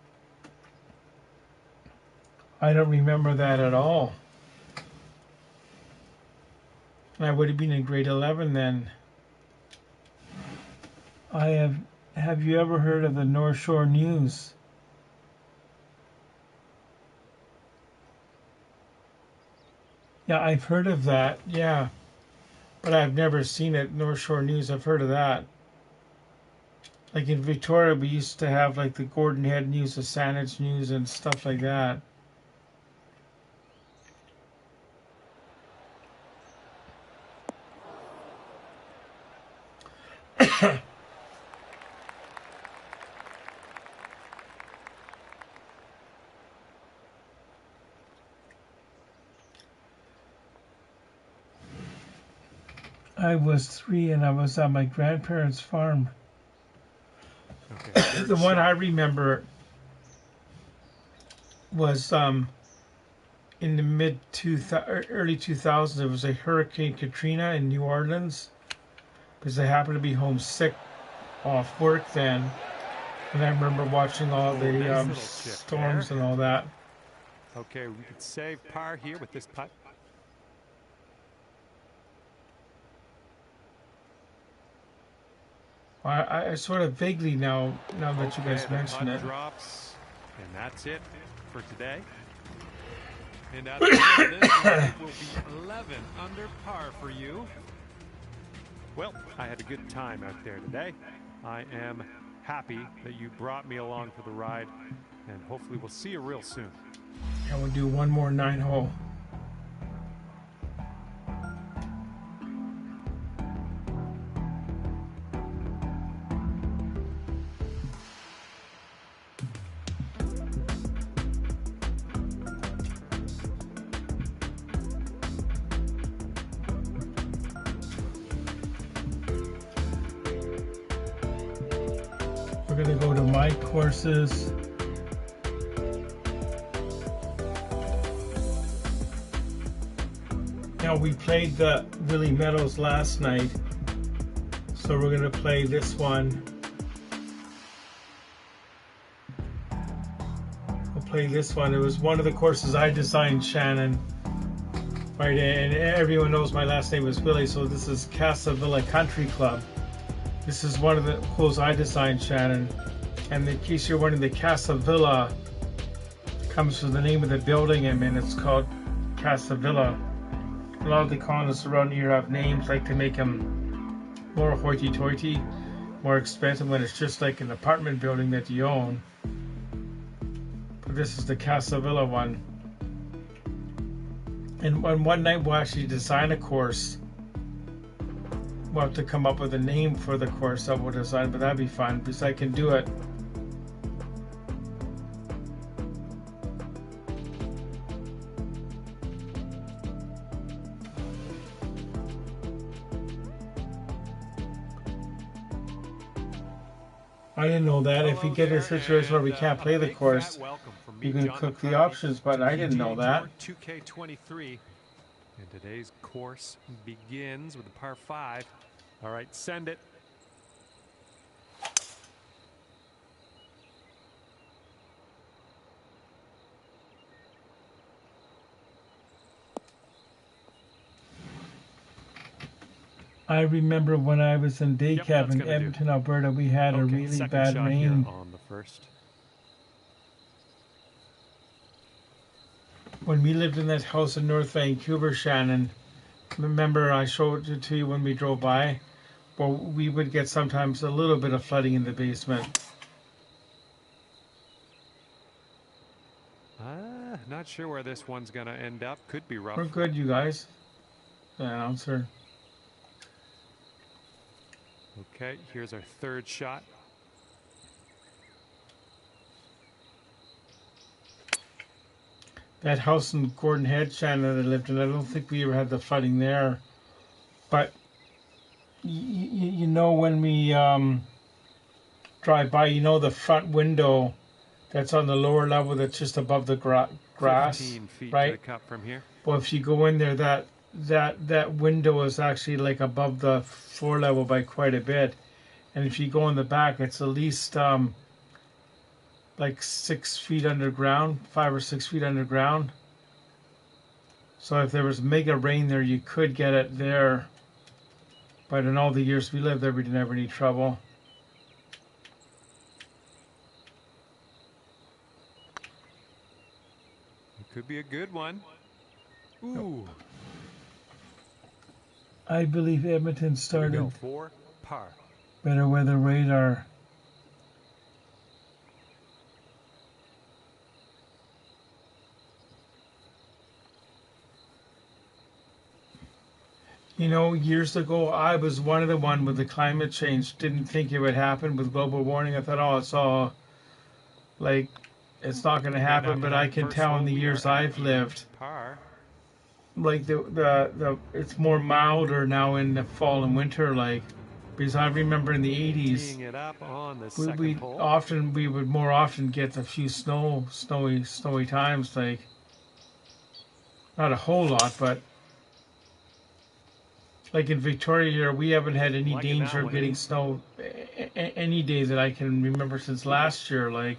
I don't remember that at all. I would have been in grade 11 then. Have you ever heard of the North Shore News? Yeah, I've heard of that, yeah. But I've never seen it, North Shore News. I've heard of that. Like in Victoria, we used to have like the Gordon Head News, the Saanich News, and stuff like that. I was 3 and I was on my grandparents' farm. Okay, The one I remember was in the early 2000s. It was a Hurricane Katrina in New Orleans, because I happened to be homesick off work then, and I remember watching all the storms and all that. Okay, we could save par here with this putt. I sort of vaguely now that you guys mention it. Drops, and that's it for today. And at the end of this, it will be 11 under par for you. Well, I had a good time out there today. I am happy that you brought me along for the ride, and hopefully we'll see you real soon. And we'll do one more 9-hole. We're going to go to my courses. Now, we played the Lily Meadows last night, so we're going to play this one. We'll play this one. It was one of the courses I designed, Shannon. Right, and everyone knows my last name is Billy, so this is Casa Villa Country Club. This is one of the holes I designed, Shannon. And in case you're wondering, the Casa Villa comes from the name of the building I'm in. It's called Casa Villa. A lot of the condos around here have names like to make them more hoity-toity, more expensive when it's just like an apartment building that you own. But this is the Casa Villa one. And one night we'll actually design a course. We'll have to come up with a name for the course that we'll design, but that'd be fun because I can do it. I didn't know that. If we get in a situation where we can't play the course, you can click the options, but I didn't know that. 2K23. And today's course begins with a par 5. All right, send it. I remember when I was in day Yep, camp that's in gonna do. Edmonton, Alberta, we had a Okay, really second bad shot here rain. on the first. When we lived in that house in North Vancouver, Shannon, remember I showed it to you when we drove by? Well, we would get sometimes a little bit of flooding in the basement. Not sure where this one's gonna end up. Could be rough. We're good, you guys. The announcer. Okay, here's our third shot. That house in Gordon Head, Shannon, that I lived in, I don't think we ever had the flooding there. But you know, when we drive by, you know the front window that's on the lower level that's just above the grass, 15 feet right? to the cup from here. Well, if you go in there, that window is actually like above the floor level by quite a bit. And if you go in the back, it's at least like 6 feet underground, 5 or 6 feet underground. So if there was mega rain there, you could get it there. But in all the years we lived there, we didn't have any trouble. It could be a good one. Ooh. I believe Edmonton started for par. better weather radar. You know, years ago, I was one of the one with the climate change. Didn't think it would happen with global warming. I thought, oh, it's all like it's not going to happen. But I can tell in the years I've lived, like the it's more milder now in the fall and winter. Like because I remember in the 80s, we would more often get a few snowy times. Like not a whole lot, but. Like in Victoria here, we haven't had any danger of getting snow any day that I can remember since last year, like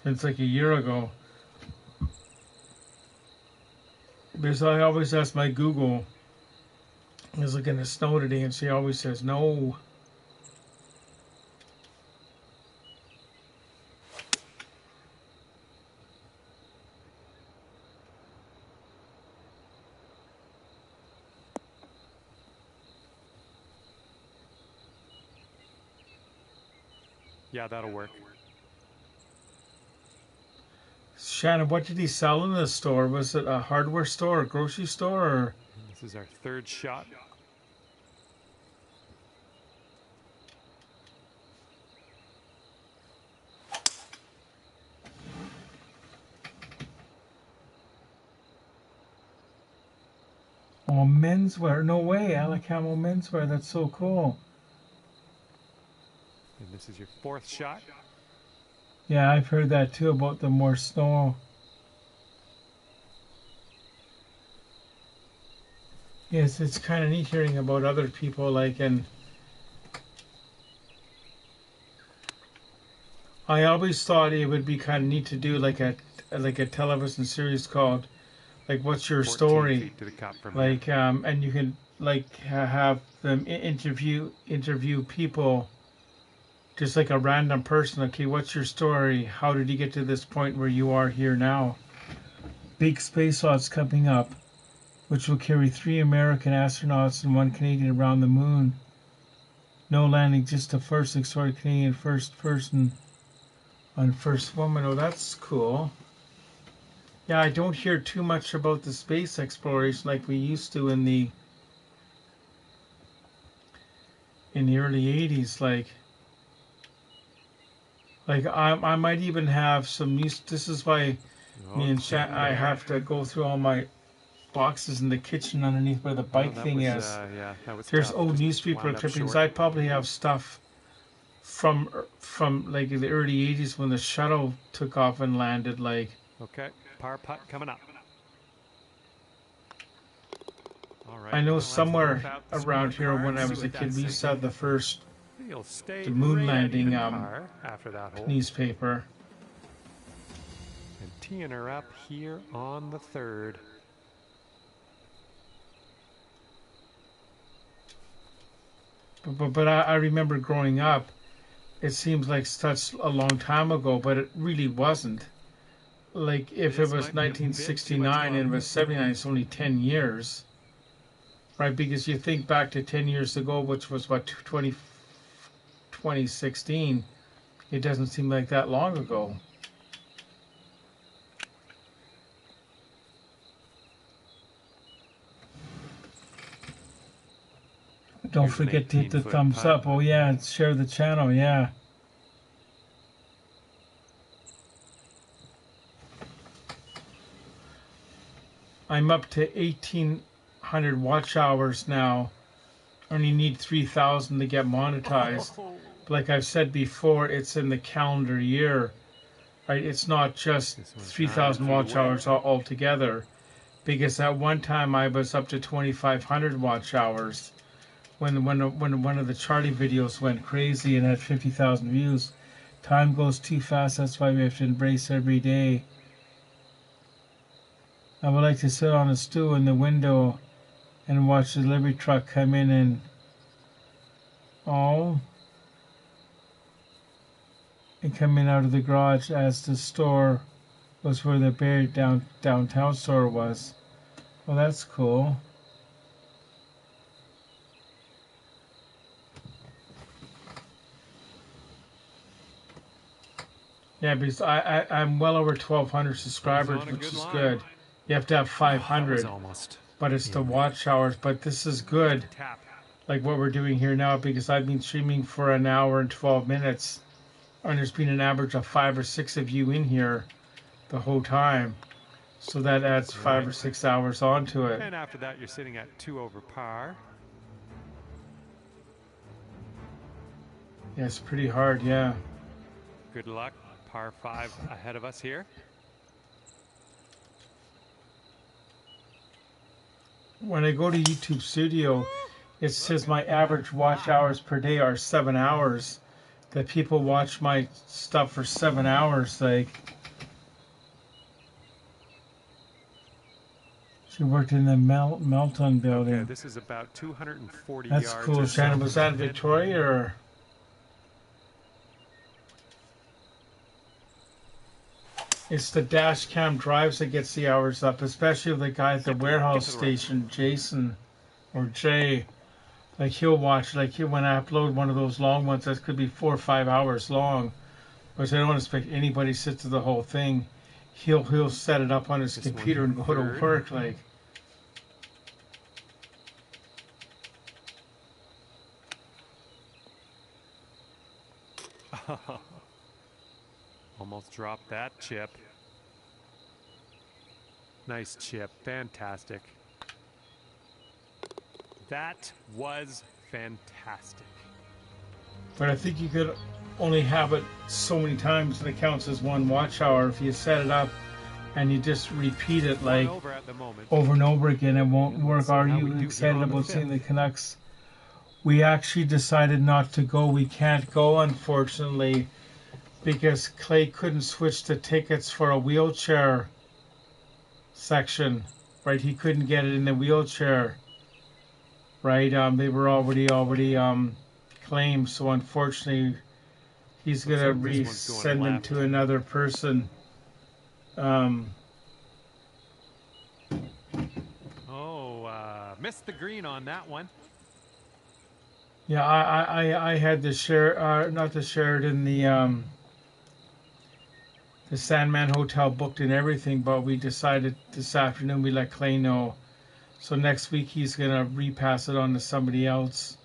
since like a year ago. Because I always ask my Google, is it going to snow today? And she always says no. Yeah, that'll work. Shannon, what did he sell in the store? Was it a hardware store, a grocery store? Or? This is our third shot. Oh, menswear. No way. Alacamo menswear. That's so cool. And this is your fourth shot. Yeah, I've heard that too about the more snow. Yes, it's kind of neat hearing about other people like and I always thought it would be kind of neat to do like a television series called like What's Your Story? Like and you can like have them interview people just like a random person. Okay, what's your story? How did you get to this point where you are here now? Big space launch coming up, which will carry 3 American astronauts and 1 Canadian around the moon. No landing, just the first extraordinary Canadian first person on first woman. Oh, that's cool. Yeah, I don't hear too much about the space exploration like we used to in the early 80s. Like I might even have some news. This is why me and I have to go through all my boxes in the kitchen underneath where the bike thing is. There's old newspaper clippings. I probably have stuff from like the early 80s when the shuttle took off and landed. Like okay, par putt coming up. All right, I know somewhere around here when I was a kid we used to have the first the moon landing after that hole. Newspaper. And teeing her up here on the third. but I remember growing up, it seems like such a long time ago, but it really wasn't. Like, if it was 1969 and it was 79, it's only 10 years. Right, because you think back to 10 years ago, which was what, 2016, it doesn't seem like that long ago. Don't forget to hit the thumbs up. Oh yeah, and share the channel, yeah. I'm up to 1,800 watch hours now. Only need 3,000 to get monetized. But like I've said before, it's in the calendar year, right? It's not just 3,000 watch hours altogether. Because at one time I was up to 2,500 watch hours when one of the Charlie videos went crazy and had 50,000 views. Time goes too fast. That's why we have to embrace every day. I would like to sit on a stool in the window and watch the delivery truck come in and come in out of the garage, as the store was where the buried downtown store was. Well, that's cool. Yeah, because I'm well over 1,200 subscribers, which is good. You have to have 500, but it's the watch hours. But this is good, like what we're doing here now, because I've been streaming for an hour and 12 minutes, and there's been an average of 5 or 6 of you in here the whole time. So that adds 5 or 6 hours onto it. And after that, you're sitting at 2 over par. Yeah, it's pretty hard, yeah. Good luck. Par 5 ahead of us here. When I go to YouTube Studio, it says my average watch hours per day are 7 hours. That people watch my stuff for 7 hours, like. She worked in the Melton building. Okay, this is about 240 That's yards. That's cool. Shannon, was that in Victoria or? It's the dash cam drives that gets the hours up, especially the guy at the warehouse station, Jason or Jay. Like he'll watch, when I upload one of those long ones that could be 4 or 5 hours long, which I don't expect anybody to sit through the whole thing. He'll set it up on his computer and go to work, like. Almost dropped that chip. Nice chip. Fantastic. That was fantastic. But I think you could only have it so many times that it counts as one watch hour. If you set it up and you just repeat it like over and over again, it won't work. Are you excited about seeing the Canucks? We actually decided not to go. We can't go, unfortunately, because Clay couldn't switch the tickets for a wheelchair section, right? He couldn't get it in the wheelchair, right? They were already claimed, so unfortunately, he's gonna resend them to another person. Missed the green on that one. Yeah, I had to share, not to share it in the Sandman Hotel booked and everything, but we decided this afternoon we let Clay know. So next week he's gonna repass it on to somebody else.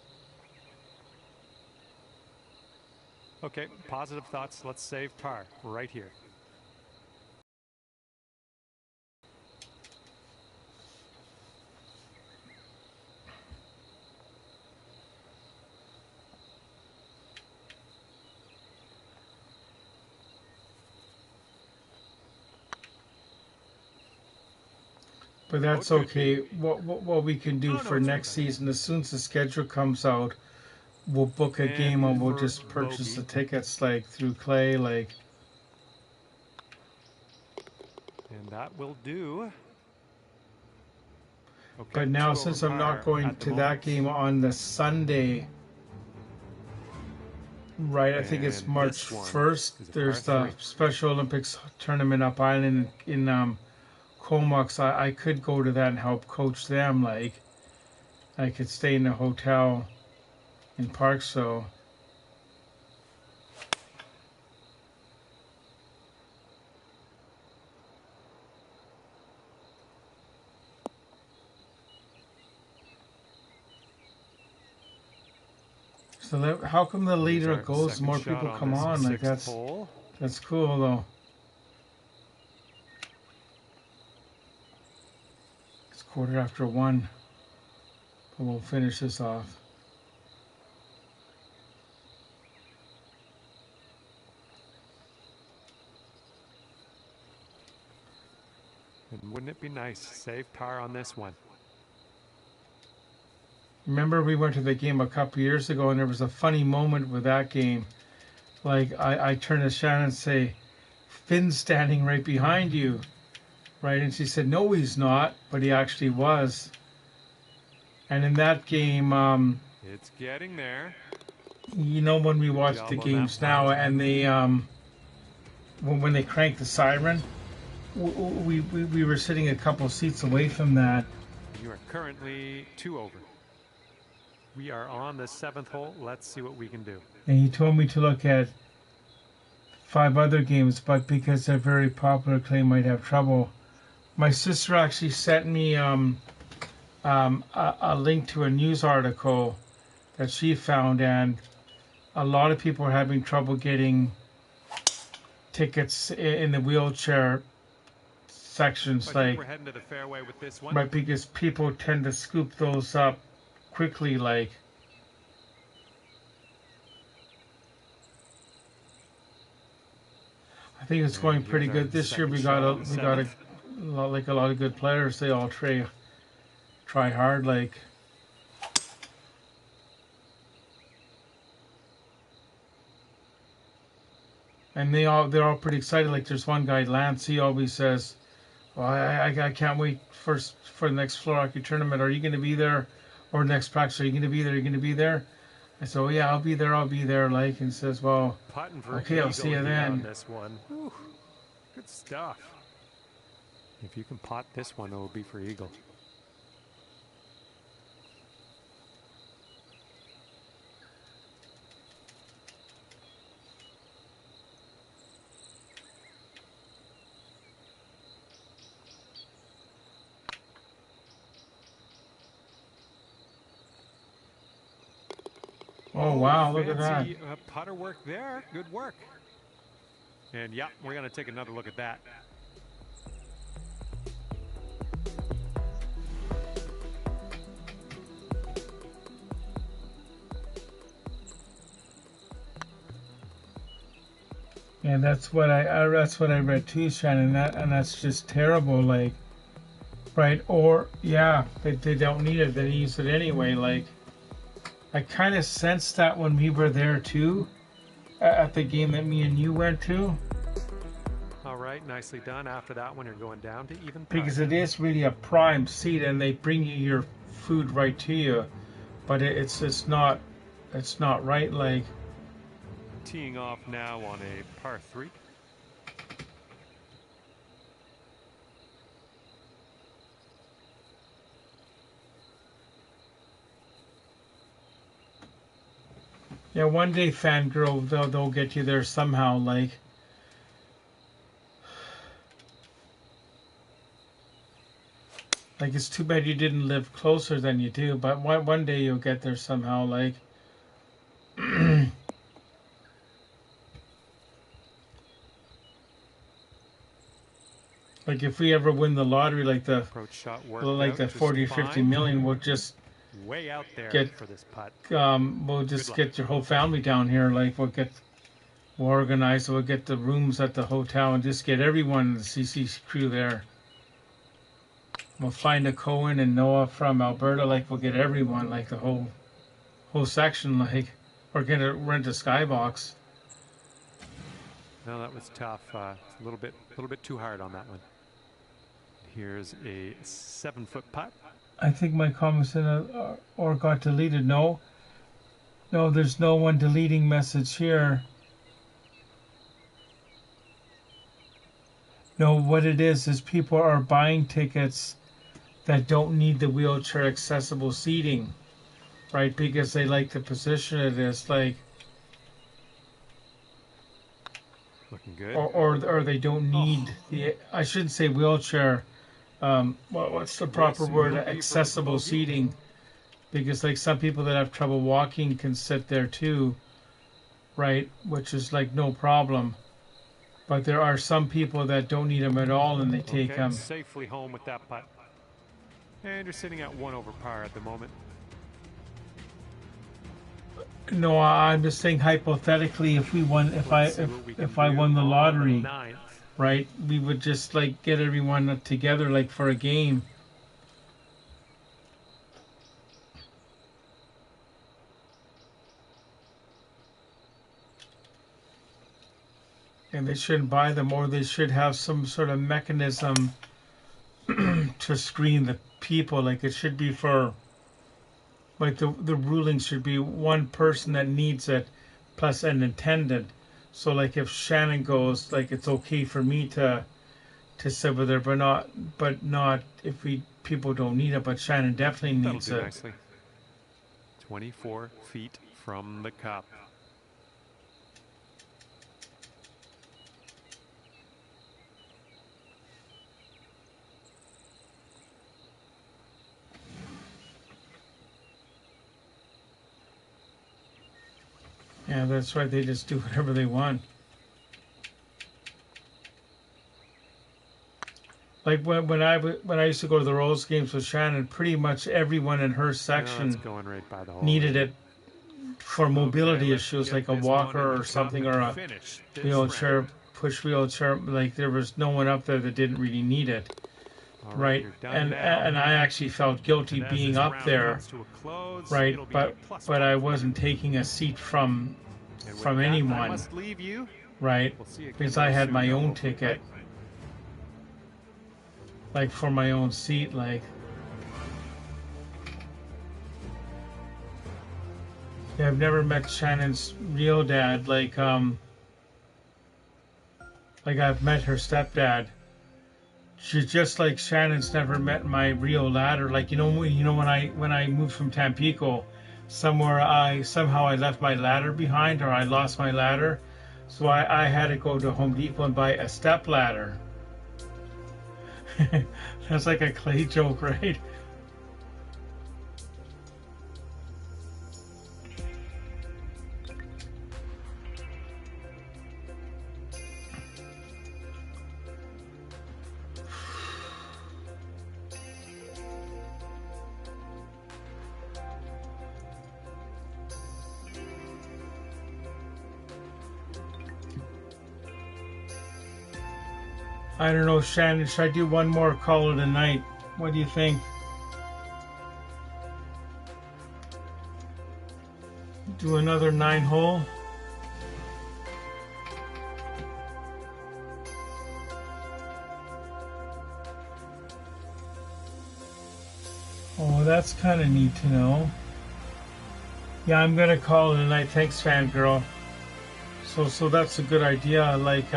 Okay, positive thoughts. Let's save par right here. But that's okay. What we can do for next season, as soon as the schedule comes out, we'll book a game and we'll just purchase the tickets like through Clay, like. And that will do. Okay, but now since I'm not going to that game on the Sunday, Right, I think it's March 1st. There's the Special Olympics tournament up island in Comox. I could go to that and help coach them. Like, I could stay in a hotel in Park, so. So how come the later it goes, more people come on? Like that's cool though. It's 1:15, but we'll finish this off. And wouldn't it be nice to save tar on this one? Remember we went to the game a couple years ago and there was a funny moment with that game. Like I turned to Shannon and say, Finn's standing right behind you. Right? And she said, no, he's not, but he actually was. And in that game, it's getting there. You know, when we watch the games now and they when they crank the siren, we were sitting a couple seats away from that. You are currently 2 over. We are on the 7th hole. Let's see what we can do. And he told me to look at 5 other games, but because they're very popular, Clay might have trouble. My sister actually sent me a link to a news article that she found, and a lot of people are having trouble getting tickets in the wheelchair sections. Like, we're heading to the fairway with this one. Right, because people tend to scoop those up quickly, like. I think it's going pretty good this year. We got a lot of good players. They all try hard, like. And they're all pretty excited. Like, there's one guy, Lance. He always says, "Well, I can't wait for the next floor hockey tournament. Are you going to be there? Or next practice? Are you going to be there? Are you going to be there?" I said, "Oh yeah, I'll be there." Like, and says, "Well, okay, I'll see you then." This one. Whew. Good stuff. If you can pot this one, it will be for eagle. Oh wow, look at that. Putter work there. Good work. And yeah, we're going to take another look at that. Yeah, that's what I read too, Shannon. That's just terrible. Like, right? Or yeah, they don't need it. They use it anyway. Like, I kind of sensed that when we were there too, at the game that me and you went to. All right, nicely done. After that one, you're going down to even. Because it is really a prime seat, and they bring you your food right to you, but it's not right. Like, teeing off now on a par 3. Yeah, one day, Fangirl, they'll get you there somehow. Like, it's too bad you didn't live closer than you do, but one day you'll get there somehow. Like, like if we ever win the lottery, like the 40 or 50 million, we'll just way out there for this putt. We'll just get your whole family down here. Like, we'll organize. We'll get the rooms at the hotel and just get everyone in the CC crew there. We'll find a Cohen and Noah from Alberta. Like, we'll get everyone, like the whole section. Like, we're gonna rent a skybox. No, that was tough. A little bit too hard on that one. Here's a 7-foot putt. I think my comments or got deleted. No, No, there's no one deleting message here. No, what it is people are buying tickets that don't need the wheelchair accessible seating, right? Because they like the position it is, like, looking good. Or they don't need the. I shouldn't say wheelchair. What's the proper word? Accessible seating, because like some people that have trouble walking can sit there too, right? Which is like no problem. But there are some people that don't need them at all, and they take them. Safely home with that putt. And you're sitting at 1 over par at the moment. No, I'm just saying hypothetically, if we won, if I won the lottery, right, we would just like get everyone together like for a game. And they shouldn't buy them, or they should have some sort of mechanism to screen the people. Like it should be for, like the ruling should be one person that needs it plus an attendant. So like if Shannon goes, like it's okay for me to sit with her, but not if people don't need it. But Shannon definitely needs it. Nicely. 24 feet from the cup. Yeah, that's right. They just do whatever they want. Like when I used to go to the Royals games with Shannon, pretty much everyone in her section needed it for mobility issues, like a walker or something, or a wheelchair, push wheelchair. Like there was no one up there that didn't really need it, right? And I actually felt guilty being up there, right? But I wasn't taking a seat from anyone, right? Because I had my own ticket. Like for my own seat, like. Yeah, I've never met Shannon's real dad. Like I've met her stepdad. She's just like Shannon's never met my real ladder. Like you know when I moved from Tampico, somehow I left my ladder behind, or I lost my ladder, so I had to go to Home Depot and buy a step ladder. That's like a clay joke, right? I don't know, Shannon, should I do one more call of the night? What do you think? Do another 9-hole? Oh, that's kind of neat to know. Yeah, I'm gonna call it a night. Thanks, fangirl. So that's a good idea. Like,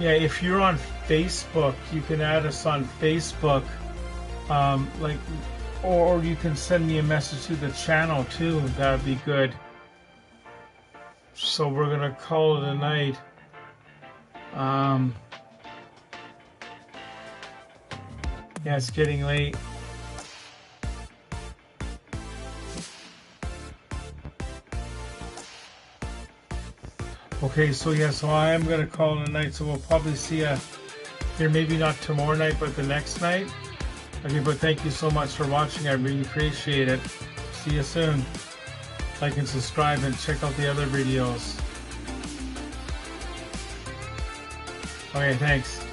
yeah, if you're on Facebook, you can add us on Facebook, like, or you can send me a message to the channel too. That'd be good. So we're gonna call it a night. Yeah, it's getting late. Okay, so yeah, so I am gonna call it a night. So we'll probably see you here, maybe not tomorrow night, but the next night. Okay, but thank you so much for watching. I really appreciate it. See you soon. Like and subscribe and check out the other videos. Okay, thanks.